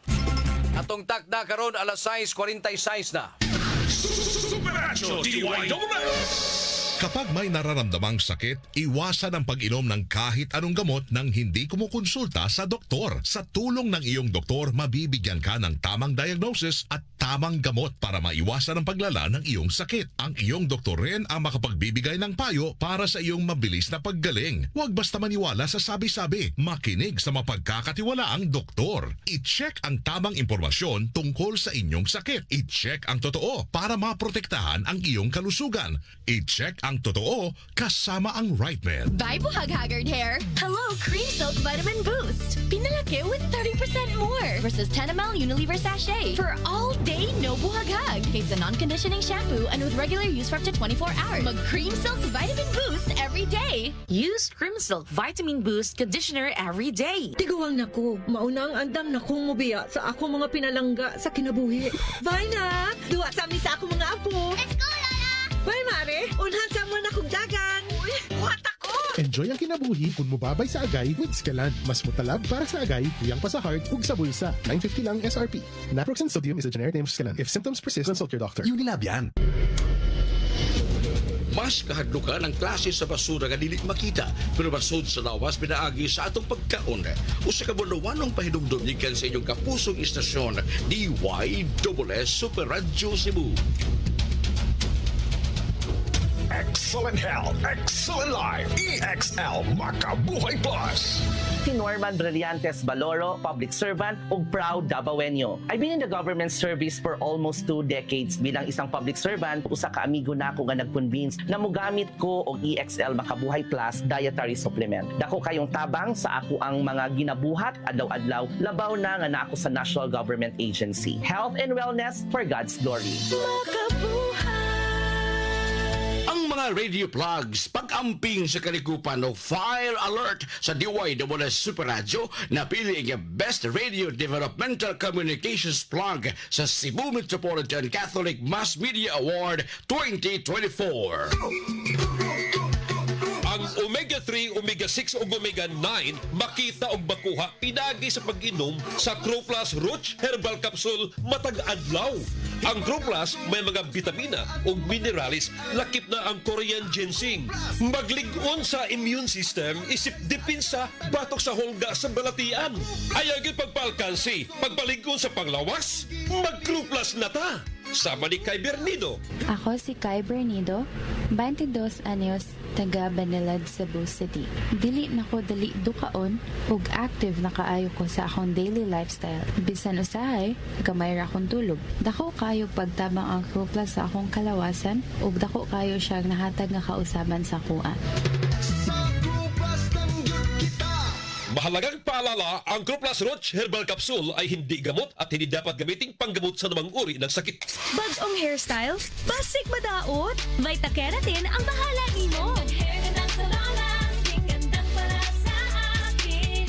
Atong takda karon alas 6:46 na. Super Radio DYWS. Kapag may nararamdamang sakit, iwasan ang pag-inom ng kahit anong gamot nang hindi kumukonsulta sa doktor. Sa tulong ng iyong doktor, mabibigyan ka ng tamang diagnosis at tamang gamot para maiwasan ang paglala ng iyong sakit. Ang iyong doktor rin ang makapagbibigay ng payo para sa iyong mabilis na paggaling. Huwag basta maniwala sa sabi-sabi. Makinig sa mapagkakatiwalaang doktor. I-check ang tamang impormasyon tungkol sa inyong sakit. I-check ang totoo para maprotektahan ang iyong kalusugan. I-check ang totoo kasama ang right man. Bye, Buhag Haggard Hair! Hello, Cream Silk Vitamin Boost! Pinalaki with 30% more versus 10 ml Unilever Sachet for all day no buhag-hag. It's a non-conditioning shampoo and with regular use for up to 24 hours. Mag Cream Silk Vitamin Boost every day. Use Cream Silk Vitamin Boost Conditioner every day. Tiguang nako, mauna ang andam na kong mubiya sa ako mga pinalangga sa kinabuhi. Bye na! Duwa sa amin sa ako mga apo! Let's go, Lola! Bye, Mare! Unhan sa mo na kong dagan! Uy, buhat ako! Enjoy ang kinabuhi kung mubabay sa agay with Scalan. Mas mutalab para sa agay, tuyang pa sa heart, ug sa bulsa. 950 lang SRP. Naproxen sodium is a generic name of Scalan. If symptoms persist, consult your doctor. Unilab yan. Mas kahadlukan ang klase sa basura nga dili makita pero basod sa lawas pinaagi sa atong pagkaon. Usa ka bulawanong pahinumdum gikan sa inyong kapusong istasyon DYSS Super Radio Cebu. Excellent health, excellent life. EXL Makabuhay Plus. Si Norman Brillantes Baloro, public servant ug proud Dabawenyo. I've been in the government service for almost 2 decades. Bilang isang public servant, usa ka amigo na ako nga nag-convince na mugamit ko og EXL Makabuhay Plus dietary supplement. Dako kayong tabang sa ako ang mga ginabuhat adlaw-adlaw, labaw na nga nako sa National Government Agency. Health and wellness for God's glory. Ang mga radio plugs, pag-amping sa kalikupan o fire alert sa DYSS Super Radio, napili ang Best Radio Developmental Communications Plug sa Cebu Metropolitan Catholic Mass Media Award 2024. Ang omega-3, omega-6 ug omega-9 makita og makuha pinagi sa pag-inom sa Croplus Roach Herbal Capsule matag adlaw. Ang Croplus may mga vitamina ug minerales lakip na ang Korean ginseng. Maglig-on sa immune system isip dipinsa batok sa hulga sa balatian. Ayaw gyud pagpalkansi, pagbalig-on sa panglawas, mag-Croplus na ta. Sama ni Kai Bernido. Ako si Kai Bernido, 22 anyos, taga Banilad, Cebu City. Dili na ko dali dukaon ug active na kaayo ko sa akong daily lifestyle. Bisan usahay, gamay ra akong tulog. Dako kayo pagtabang ang Croplus sa akong kalawasan ug dako kayo siyang nahatag nga kausaban sa kuan. Mahalagang paalala, ang Croplus Roach Herbal Capsule ay hindi gamot at hindi dapat gamiting panggamot sa namang uri ng sakit. Bagong hairstyle? Basic madaot? Vita Keratin ang bahala nimo.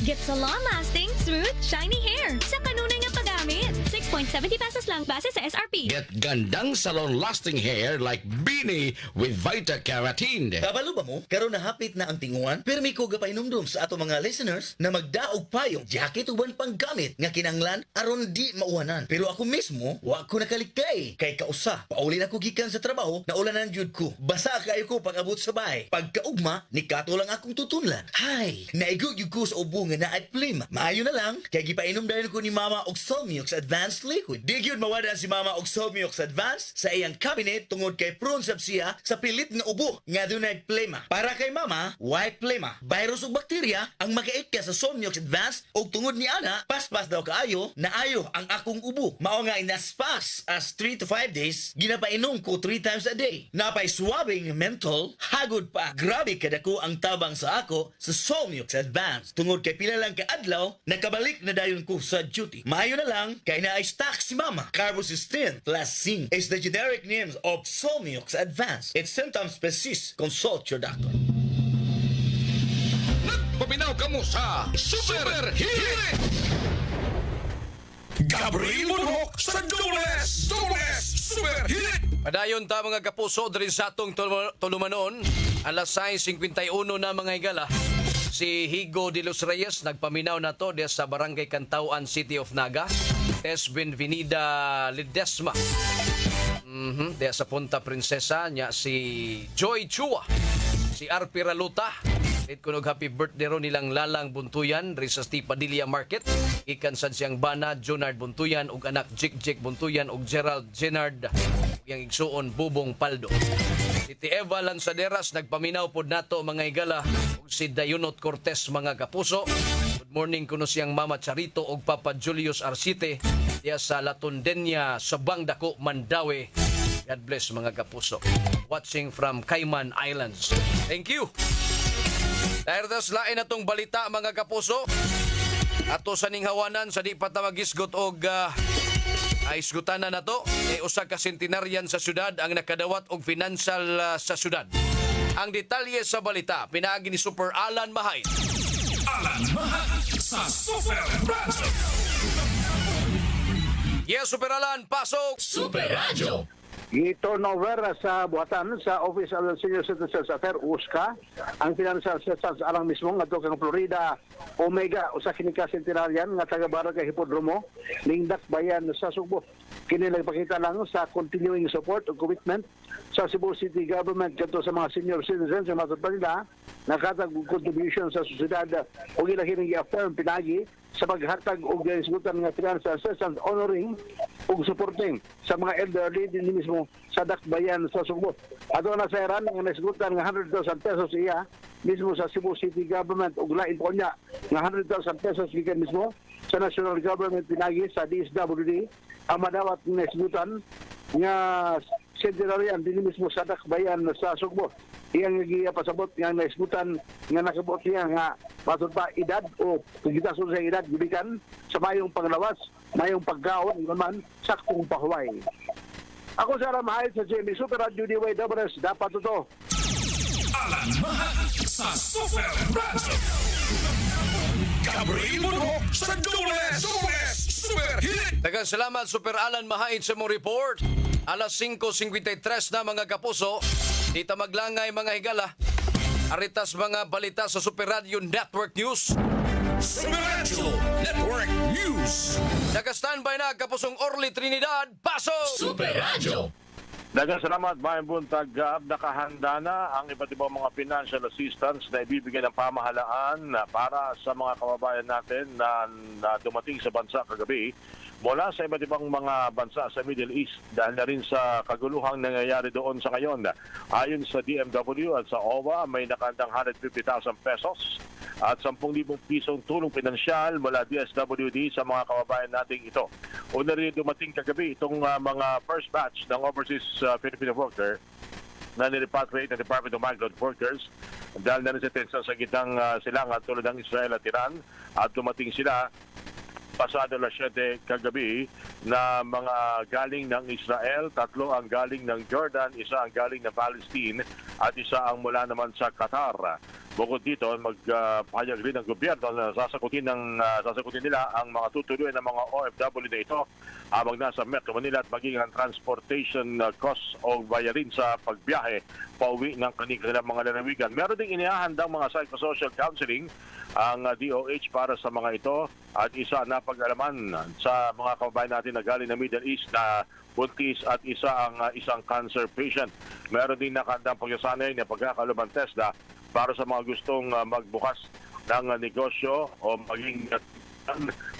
Get salon-lasting, smooth, shiny hair sa kanunay nga paggamit. 6.70 pesos lang base sa SRP. Get gandang salon-lasting hair like Beanie with Vita Keratin. Kabalo ba mo? Karon na hapit na ang tinguan, pero may kuga pa inumdum sa ato mga listeners na magdaog payong jacket uban panggamit nga kinanglan aron di mauwanan. Pero ako mismo, wa ko nakalikay. Kay kausa, paulin ako gikan sa trabaho, naulanan jud ko. Basa kayo ko pag-abot sa bahay. Pagkaugma, ni kato lang akong tutunlan. Hay, naigog yun ko sa ubo nga na at plima. Maayo na lang, kaya gipainom dahil ko ni Mama og Solmiox Advanced Liquid. Di yun mawadan si Mama og Solmiox Advanced sa iyang cabinet tungod kay prone sab siya sa pilit nga ubo nga dunay plema. Para kay Mama, why plema? Virus ug bakterya ang makaik ka sa Solmiox Advanced og tungod ni ana, paspas daw kaayo, naayo ang akong ubo. Mao nga inaspas as 3 to 5 days, ginapainom ko 3 times a day. Napay swabbing menthol, hagod pa. Grabe kadako ang tabang sa ako sa Solmiox Advanced. Tungod kay pila lang kaadlaw, nakabalik na dayon ko sa duty. Maayo na lang, kay naay stock si Mama. Carbocysteine plus zinc is the generic names of Solmiox Advanced. If symptoms persist, consult your doctor. Paminaw ka mo sa Super Hit! Gabriel Bunok sa DWS Super Hit! Padayon ta mga kapuso diri sa atong tulumanon, alas 6:51 na mga higala. Si Higo de los Reyes nagpaminaw na to diya sa Barangay Cantauan, City of Naga, Esben Vinida Ledesma. Diya sa Punta Princesa nya si Joy Chua, si Arpi Raluta. It kunog happy birthday ro nilang Lalang Buntuyan ri sa Stipadilla Market. Ikan sad siyang bana Junard Buntuyan ug anak Jik Buntuyan ug Gerald Jenard yang igsuon Bubong Paldo. Si Eva Lanzaderas nagpaminaw pod nato mga higala ug si Dayunot Cortez mga kapuso. Good morning kuno siyang Mama Charito ug Papa Julius Arcite diya sa Latondenya sa Bangdako, Mandawi. God bless mga kapuso. Watching from Cayman Islands. Thank you. Dahil das lain na tong balita mga kapuso. Ato sa ninghawanan sa di pa tamagisgot og isgutanan na to. Usa ka sentenaryan sa syudad ang nakadawat og financial sa syudad. Ang detalye sa balita pinaagi ni Super Alan Mahay. Alan Mahay sa Super Radio. Yes, Super Alan, pasok! Super Radio. I-turnover sa buhatan sa Office of the Senior Citizens Affairs USCA ang financial assistance alang mismo nga kang Florida Omega usa kini ka sentenaryan nga taga Barangay Hipodromo Lingdak Bayan sa Subo. Kini nagpakita lang sa continuing support o commitment sa Cebu City Government kadto sa mga senior citizens sa matupad nila nakatag contribution sa sosyedad o ila kining i-affirm pinagi sa paghatag og gisgutan nga financial assistance honoring ug supporting sa mga elderly din mismo sa Dakbayan sa Subo. Ato na sa Iran ang nasgutan nga 100,000 pesos iya mismo sa Cebu City Government ug lain po niya nga 100,000 pesos gikan mismo sa National Government pinagi sa DSWD ang madawat nga nasgutan nga sentenaryan din mismo sa Dakbayan sa Subo. Iyang pasabot nga naisgutan nga nakabot niya nga patod pa edad o pagitason sa edad gibikan sa mayong panglawas, mayong pagkaon naman saktong pahuway. Ako sa Mahay sa Jimmy Super Radio DYWS dapat ito. Alan Mahay sa Super Radio. Gabriel Muno sa Dules Super Hit. Daghang salamat Super Alan Mahay sa mong report. Alas 5:53 na mga kapuso. Dita maglangay mga higala. Aritas mga balita sa Super Radio Network News. Super Radio Network News. Naka-standby na kapusong Orly Trinidad. Pasok! Super Radio. Daghang salamat, Bayan Buntag. Nakahanda na ang iba't ibang mga financial assistance na ibibigay ng pamahalaan para sa mga kababayan natin na dumating sa bansa kagabi mula sa iba't ibang mga bansa sa Middle East dahil na rin sa kaguluhang nangyayari doon sa ngayon. Ayon sa DMW at sa OWA, may nakandang 150,000 pesos at 10,000 pisong tulong pinansyal mula DSWD sa mga kababayan nating ito. Una rin dumating kagabi itong mga first batch ng overseas Filipino worker na nirepatriate ng Department of Migrant Workers dahil na rin sa tension sa gitnang silangan tulad ng Israel at Iran at dumating sila pasado alas 7 kagabi na mga galing ng Israel, 3 ang galing ng Jordan, 1 ang galing ng Palestine at 1 ang mula naman sa Qatar. Bukod dito, magpahayag rin ng gobyerno na sasagutin nila ang mga tutuloy ng mga OFW na ito habang nasa Metro Manila at maging ang transportation cost o bayarin sa pagbiyahe pauwi ng kanilang mga lalawigan. Meron ding inihahandang mga psychosocial counseling ang DOH para sa mga ito at isa na pag-alaman sa mga kababayan natin na galing ng Middle East na buntis at isang cancer patient. Meron din nakandang pagsasanay na pagkakaluban TESDA para sa mga gustong magbukas ng negosyo o maging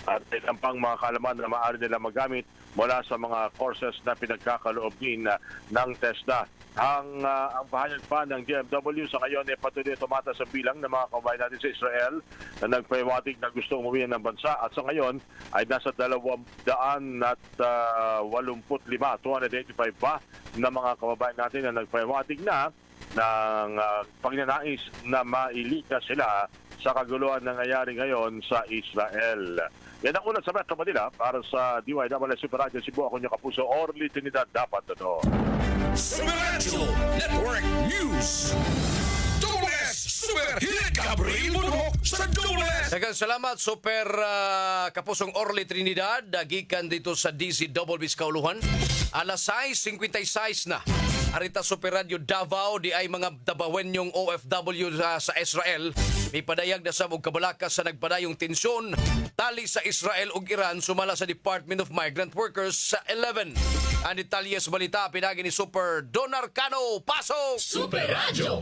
at ilang pang mga kaalaman na maaari nila magamit mula sa mga courses na pinagkakaloob din ng TESDA. Ang pahayag pa ng DMW sa ngayon ay patuloy tumataas ang bilang ng mga kababayan natin sa Israel na nagpahiwatig na gusto umuwi ng bansa at sa ngayon ay nasa 285 pa na mga kababayan natin na nagpahiwatig na ng pagnanais na mailikas sila sa kaguluhan na nangyayari ngayon sa Israel. Yan ang ulat sa Metro Manila para sa DYWS Super Radio Cebu. Ako niyo kapuso, Orly Trinidad, dapat ito. Super Radio Network News. Dules Super Hit. Gabriel Muno sa Dules. Daghang salamat Super kapusong Orly Trinidad. Gikan dito sa DCW Kauluhan. Alas 6:56 na. Arita Super Radio Davao di ay mga Davaoenyong OFW sa Israel. May padayag na sa og kabalakas sa nagpadayong tensyon tali sa Israel ug Iran sumala sa Department of Migrant Workers sa 11. Ang detalye sa balita pinagi ni Super Donar Cano. Pasok!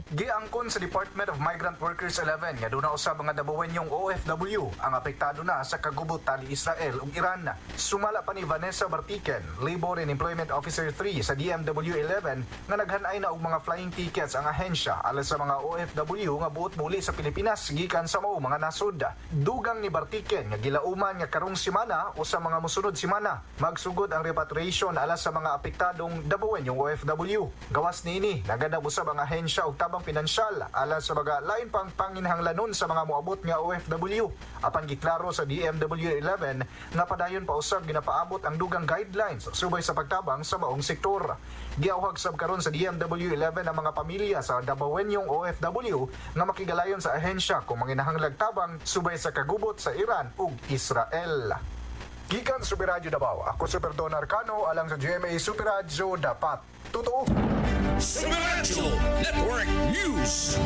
Giangkon sa Department of Migrant Workers 11 nga doon na usab nga dabawenyong OFW ang apektado na sa kagubot tali Israel ug Iran. Sumala pa ni Vanessa Bartiken, Labor and Employment Officer 3 sa DMW 11 nga naghanay na og mga flying tickets ang ahensya alas sa mga OFW nga buot muli sa Pilipinas gikan sa mao mga nasud. Dugang ni Bartiken nga gilauman nga karong simana o sa mga musunod simana magsugod ang repatriation alas sa mga apektadong dabawenyong OFW. Gawas niini nagadab usab ang ahensya og tabang pinansyal alas sa mga lain pang panginhanglanon sa mga moabot nga OFW. Apan giklaro sa DMW 11 nga padayon pa usab ginapaabot ang dugang guidelines subay sa pagtabang sa maong sektor. Giawhag sab karon sa DMW 11 ang mga pamilya sa dabawenyong OFW nga makigalayon sa ahensya kung manginahanglag tabang subay sa kagubot sa Iran ug Israel. Gikan Super Radio Davao, ako Super Don Arcano alang sa GMA Super Radio dapat totoo. Super Radio Network News.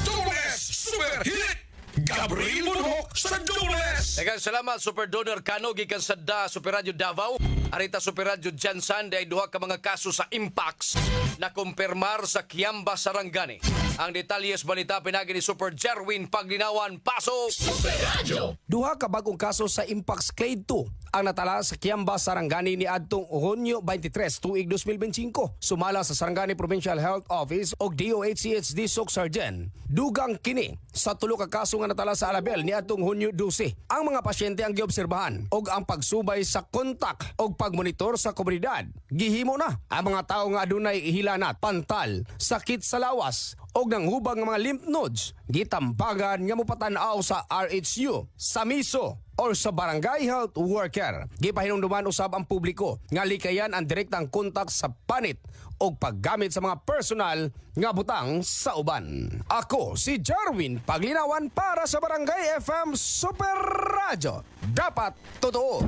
Double S Super Hit. Gabriel Monok sa Double S. Daghang salamat Super Donar Cano gikan sa Super Radio Davao. Arita Super Radio Jansan day duha ka mga kaso sa Impax na kumpirmar sa Kiamba Sarangani. Ang detalyes balita pinagi ni Super Jerwin Paglinawan. Pasok! Super Radio. Duha ka bagong kaso sa Impax Clade 2 ang natala sa Kiamba Sarangani ni adtong Hunyo 23 tuig 2025. Sumala sa Sarangani Provincial Health Office o DOHCHD SOC Sergeant. Dugang kini sa tulo ka kaso nga natala sa Alabel ni adtong Hunyo 12. Ang mga pasyente ang giobserbahan og ang pagsubay sa kontak og pagmonitor sa komunidad. Gihimo na ang mga tawo nga adunay hilanat, pantal, sakit sa lawas og nanghubang nga mga lymph nodes gitambagan nga mopatan-aw sa RHU, sa MISO or sa barangay health worker. Gipahinumduman usab ang publiko nga likayan ang direktang kontak sa panit o paggamit sa mga personal nga butang sa uban. Ako si Jarwin Paglinawan para sa Barangay FM Super Radio. Dapat totoo.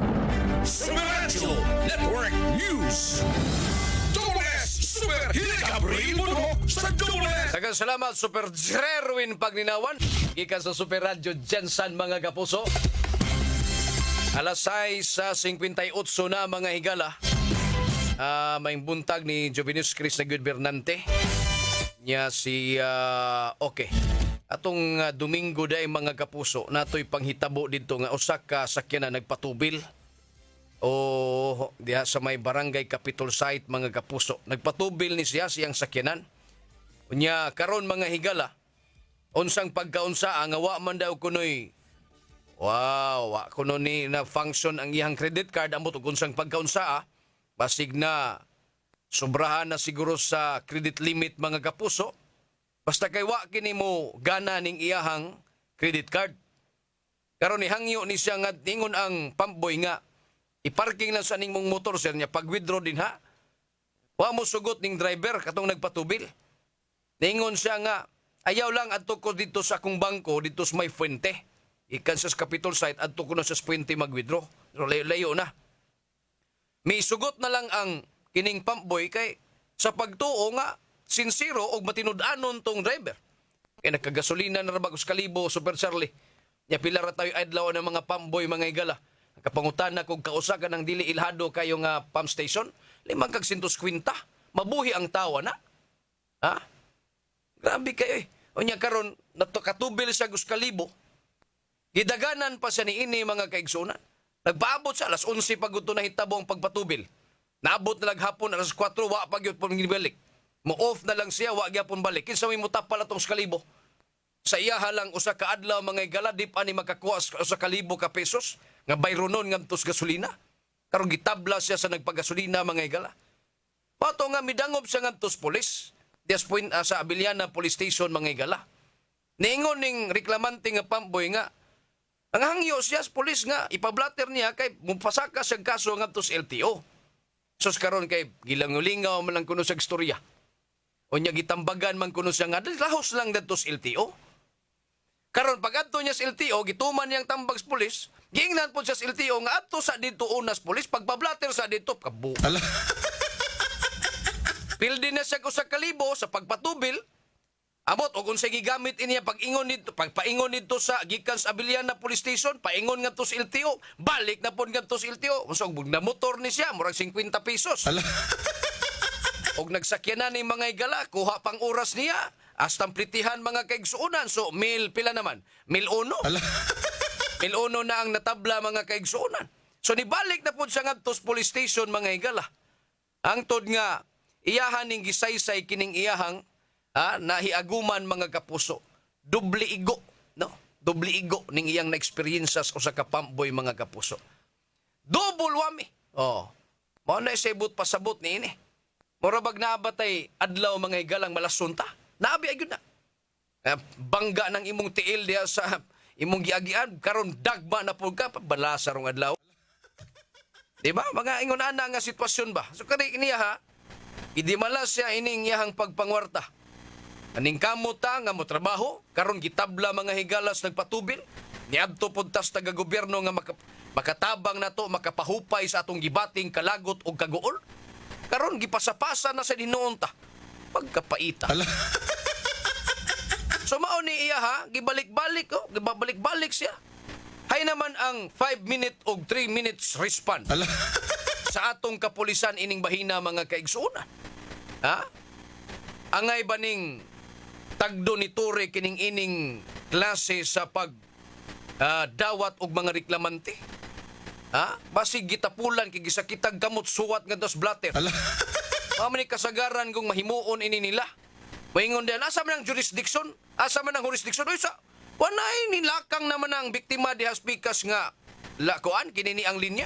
Super Radio Network News. Double S Super Hit. Gabriel Monok sa Double S. Daghang salamat Super Jerwin Paglinawan gikan sa Super Radio Jansan mga kapuso. Alas 6:58 na mga higala. May buntag ni Jovinus Chris na Bernante. Niya si okay. Atong Domingo day mga kapuso natoy panghitabo dito nga usa ka sakyanan nagpatubil. O diha sa may barangay Capitol site mga kapuso. Nagpatubil ni siya siyang sakyanan. Unya karon mga higala. Unsang pagkaunsa nga wa man daw kunoy wa kuno ni na function ang iyang credit card amot ug unsang pagkaunsa basig na sobrahan na siguro sa credit limit mga kapuso. Basta kay wa kini mo gana ning iyahang credit card. Karon ni hangyo ni siya nga ningon ang pamboy nga iparking lang sa ning mong motor sir niya pag withdraw din ha. Wa mo sugot ning driver katong nagpatubil. Ningon siya nga ayaw lang adto ko dito sa akong bangko dito sa may fuente. Ikan sa Capitol site adto ko na sa puente mag-withdraw. So layo na. May sugot na lang ang kining pumpboy kay sa pagtuo nga sinsiro og matinud-anon tong driver. Kay nagkagasolina na rabagos kalibo Super Charlie. Nya pila ra tayo adlaw ng mga pumpboy mga igala. Kapangutan na kung kausa ka ng dili ilhado kayo nga pump station, 550. Mabuhi ang tawa na. Ha? Grabe kayo eh. O niya karon katubil sa Guskalibo. Gidaganan pa siya ni ini mga kaigsunan. Nagpaabot sa alas 11 pagudto na hitabo ang pagpatubil. Naabot na laghapon alas 4 wa pagyud pon gibalik. Mo-off na lang siya wa gyapon balik. Kinsa may mutap pala tong Guskalibo. Sa iya halang usa ka adlaw mga igala di pa ni makakuha usa ka libo ka pesos nga bayronon ngadtos gasolina. Karon gitabla siya sa nagpagasolina mga igala. Pato nga midangob siya ngadtos pulis. Dias point sa Abiliana Police Station mga igala. Ningon ning reklamante nga pamboy nga ang hangyo siya sa pulis nga ipablatter niya kay mupasaka sa kaso ngadto sa LTO. Sus karon kay gilangulingaw man lang kuno sa istorya. O niya gitambagan man kuno siya nga lahos lang dito sa LTO. Karon pag adto niya sa LTO gituman niyang tambag sa pulis, giingnan po siya sa LTO nga adto sa dito unas pulis pagpablatter sa dito kabu. Pildi na siya ko sa kalibo sa pagpatubil. Amot og unsay gigamit iniya pagpaingon nito sa gikan sa Abiliana Police Station, paingon ngadto sa LTO, balik na pud ngadto sa LTO. Unsa og na motor ni siya, murag 50 pesos. Og nagsakyanan ni mga igala, kuha pang oras niya, hasta plitihan mga kaigsuunan. So, pila naman? 1,001. 1,001 na ang natabla mga kaigsuunan. So, nibalik na po siya nga sa police station mga igala. Ang tod nga, iyahan ning gisaysay kining iyahang nahiaguman mga kapuso. Dubli igo, no? Dubli igo ning iyang na-experiences o sa kapamboy mga kapuso. Double wami. Oh. Mao na isabot pasabot ni ini. Murabag naabatay adlaw mga higalang malasunta. Naabi ayun na. Bangga ng imong tiil diya sa imong giagian karon dagba na pud ka balasa rong adlaw. Di ba? Mga ingon ana nga sitwasyon ba? So kani niya ha, idi malas siya ining iyahang pagpangwarta. Aning kamuta nga mo trabaho, karon gitabla mga higalas nagpatubil. Niadto pud tas taga gobyerno nga makatabang nato makapahupay sa atong gibating kalagot og kaguol. Karon gipasapasa na sa dinuon ta. Pagkapaita. So mao ni iya ha, gibalik-balik gibabalik-balik siya. Hay naman ang 5 minute o 3 minutes respond sa atong kapulisan ining bahina mga kaigsuunan. Ha? Angay ba ning tagdo ni Tore kining ining klase sa pag dawat og mga reklamante? Ha? Basig gitapulan kay gisakitag kamot suwat ngadtos blatter. Mao man ni kasagaran kung mahimuon ini nila. Moingon diyan asa man ang jurisdiction? Asa man ang jurisdiction? Uy sa wanay nilakang naman ang biktima di haspikas nga lakuan kini ni ang linya.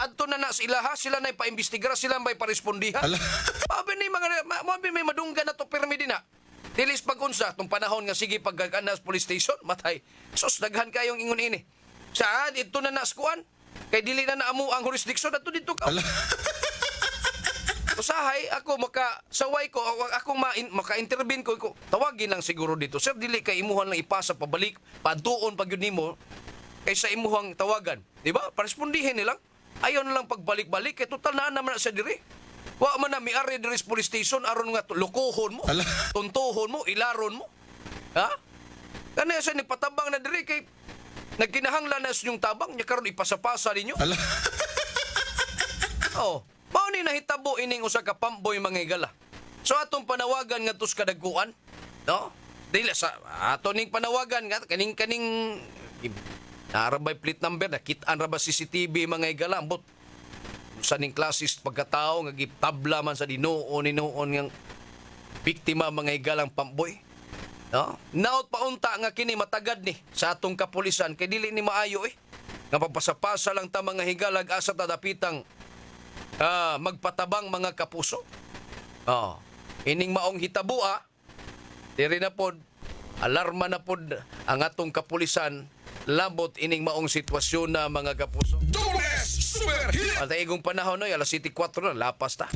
Adto na sa ilaha sila nay paimbestigar sila may parespondihan. Mabi ni mga may madunggan na to permi din na. Dilis pagunsa tong panahon nga sige pagkanas police station matay. Sus daghan kayong ingon ini. Saan ito na naskuan? Kay dili na naamo ang jurisdiction ato dito ka. Usahay ako makasaway ko ako maka-intervene ko tawagin lang siguro dito. Sir dili kay imuhan lang ipasa pabalik padtuon pag yun nimo kaysa imuhang tawagan. Di ba? Parespondihin nilang. Ayaw na lang pagbalik-balik kay total na naman sa diri. Wa man na miari diri sa police station aron nga lukuhon mo, tuntuhon mo, ilaron mo. Ha? Kani sa nagpatabang na diri kay nagkinahanglan na yung tabang niya karon ipasapasa ninyo. Oh, mao ni nahitabo ining usa ka pamboy mga igala. So atong panawagan nga tus kadagkuan, no? Dili sa ato ning panawagan nga kaning narabay plate number nakit-an ra ba CCTV mga igala ambot sa ning klasis pagkatao nga gitabla man sa dinuon nga biktima mga igalang pamboy. No? Naot paunta nga kini matagad ni sa atong kapulisan kay dili ni maayo nga papasapasa lang ta mga higalag asa ta dapitang magpatabang mga kapuso. Ining maong hitabua diri na pod alarma na pod ang atong kapulisan labot ining maong sitwasyon na mga kapuso. At igong panahon no, alas 7:04 na lapas ta.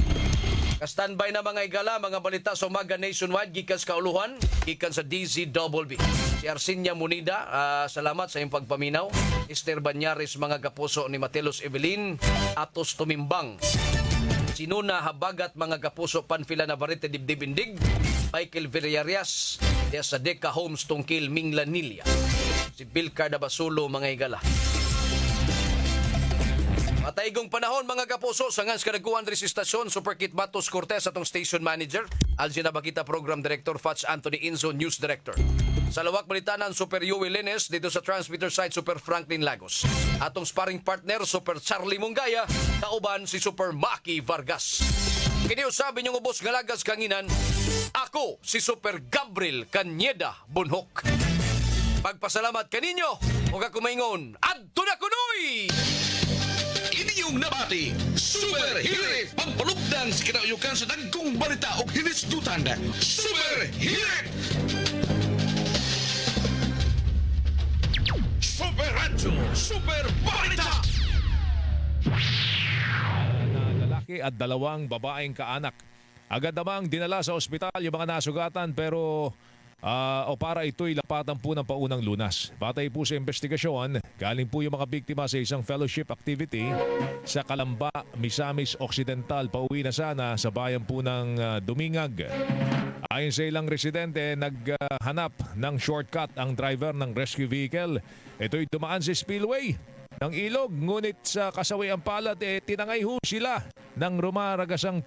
Ka-standby na mga igala, mga balita sa umaga nationwide gikan sa kauluhan, gikan sa DZWB. Si Arsinia Munida, salamat sa iyong pagpaminaw. Esther Banyares, mga kapuso ni Matelos Evelyn, Atos Tumimbang. Sinuna Habagat, mga kapuso Panfila Navarrete Dibdibindig. Michael Villarias, diya sa Deca Homes Tungkil Minglanilla. Si Bill Cardabasulo, mga igala. Mataigong panahon mga kapuso sa ngans kadagkuan ri istasyon Superkit Batos Cortez atong station manager, Algina Bakita Program Director Fats Anthony Inzo News Director. Sa lawak balitanan Super Yui Lenes dito sa transmitter site Super Franklin Lagos. Atong sparring partner Super Charlie Mungaya, kauban si Super Maki Vargas. Kini usabi niyong ubos galagas kanginan, ako si Super Gabriel Canyeda Bunhok. Pagpasalamat kaninyo ug ako maingon, adto na kunoy! Inyong nabati, Super Hirit! Pagpalugdan sa kinauyukan sa dagkong balita o hinisdutan. Super Hirit! Super Radyo, Super Balita! Na lalaki at dalawang babaeng kaanak. Agad namang dinala sa ospital yung mga nasugatan pero para ito'y lapatan po ng paunang lunas. Batay po sa investigasyon, galing po yung mga biktima sa isang fellowship activity sa Calamba, Misamis Occidental. Pauwi na sana sa bayan po ng Dumingag. Ayon sa ilang residente, naghanap ng shortcut ang driver ng rescue vehicle. Ito'y dumaan sa spillway ng ilog, ngunit sa kasawiang palad tinangay ho sila ng rumaragasang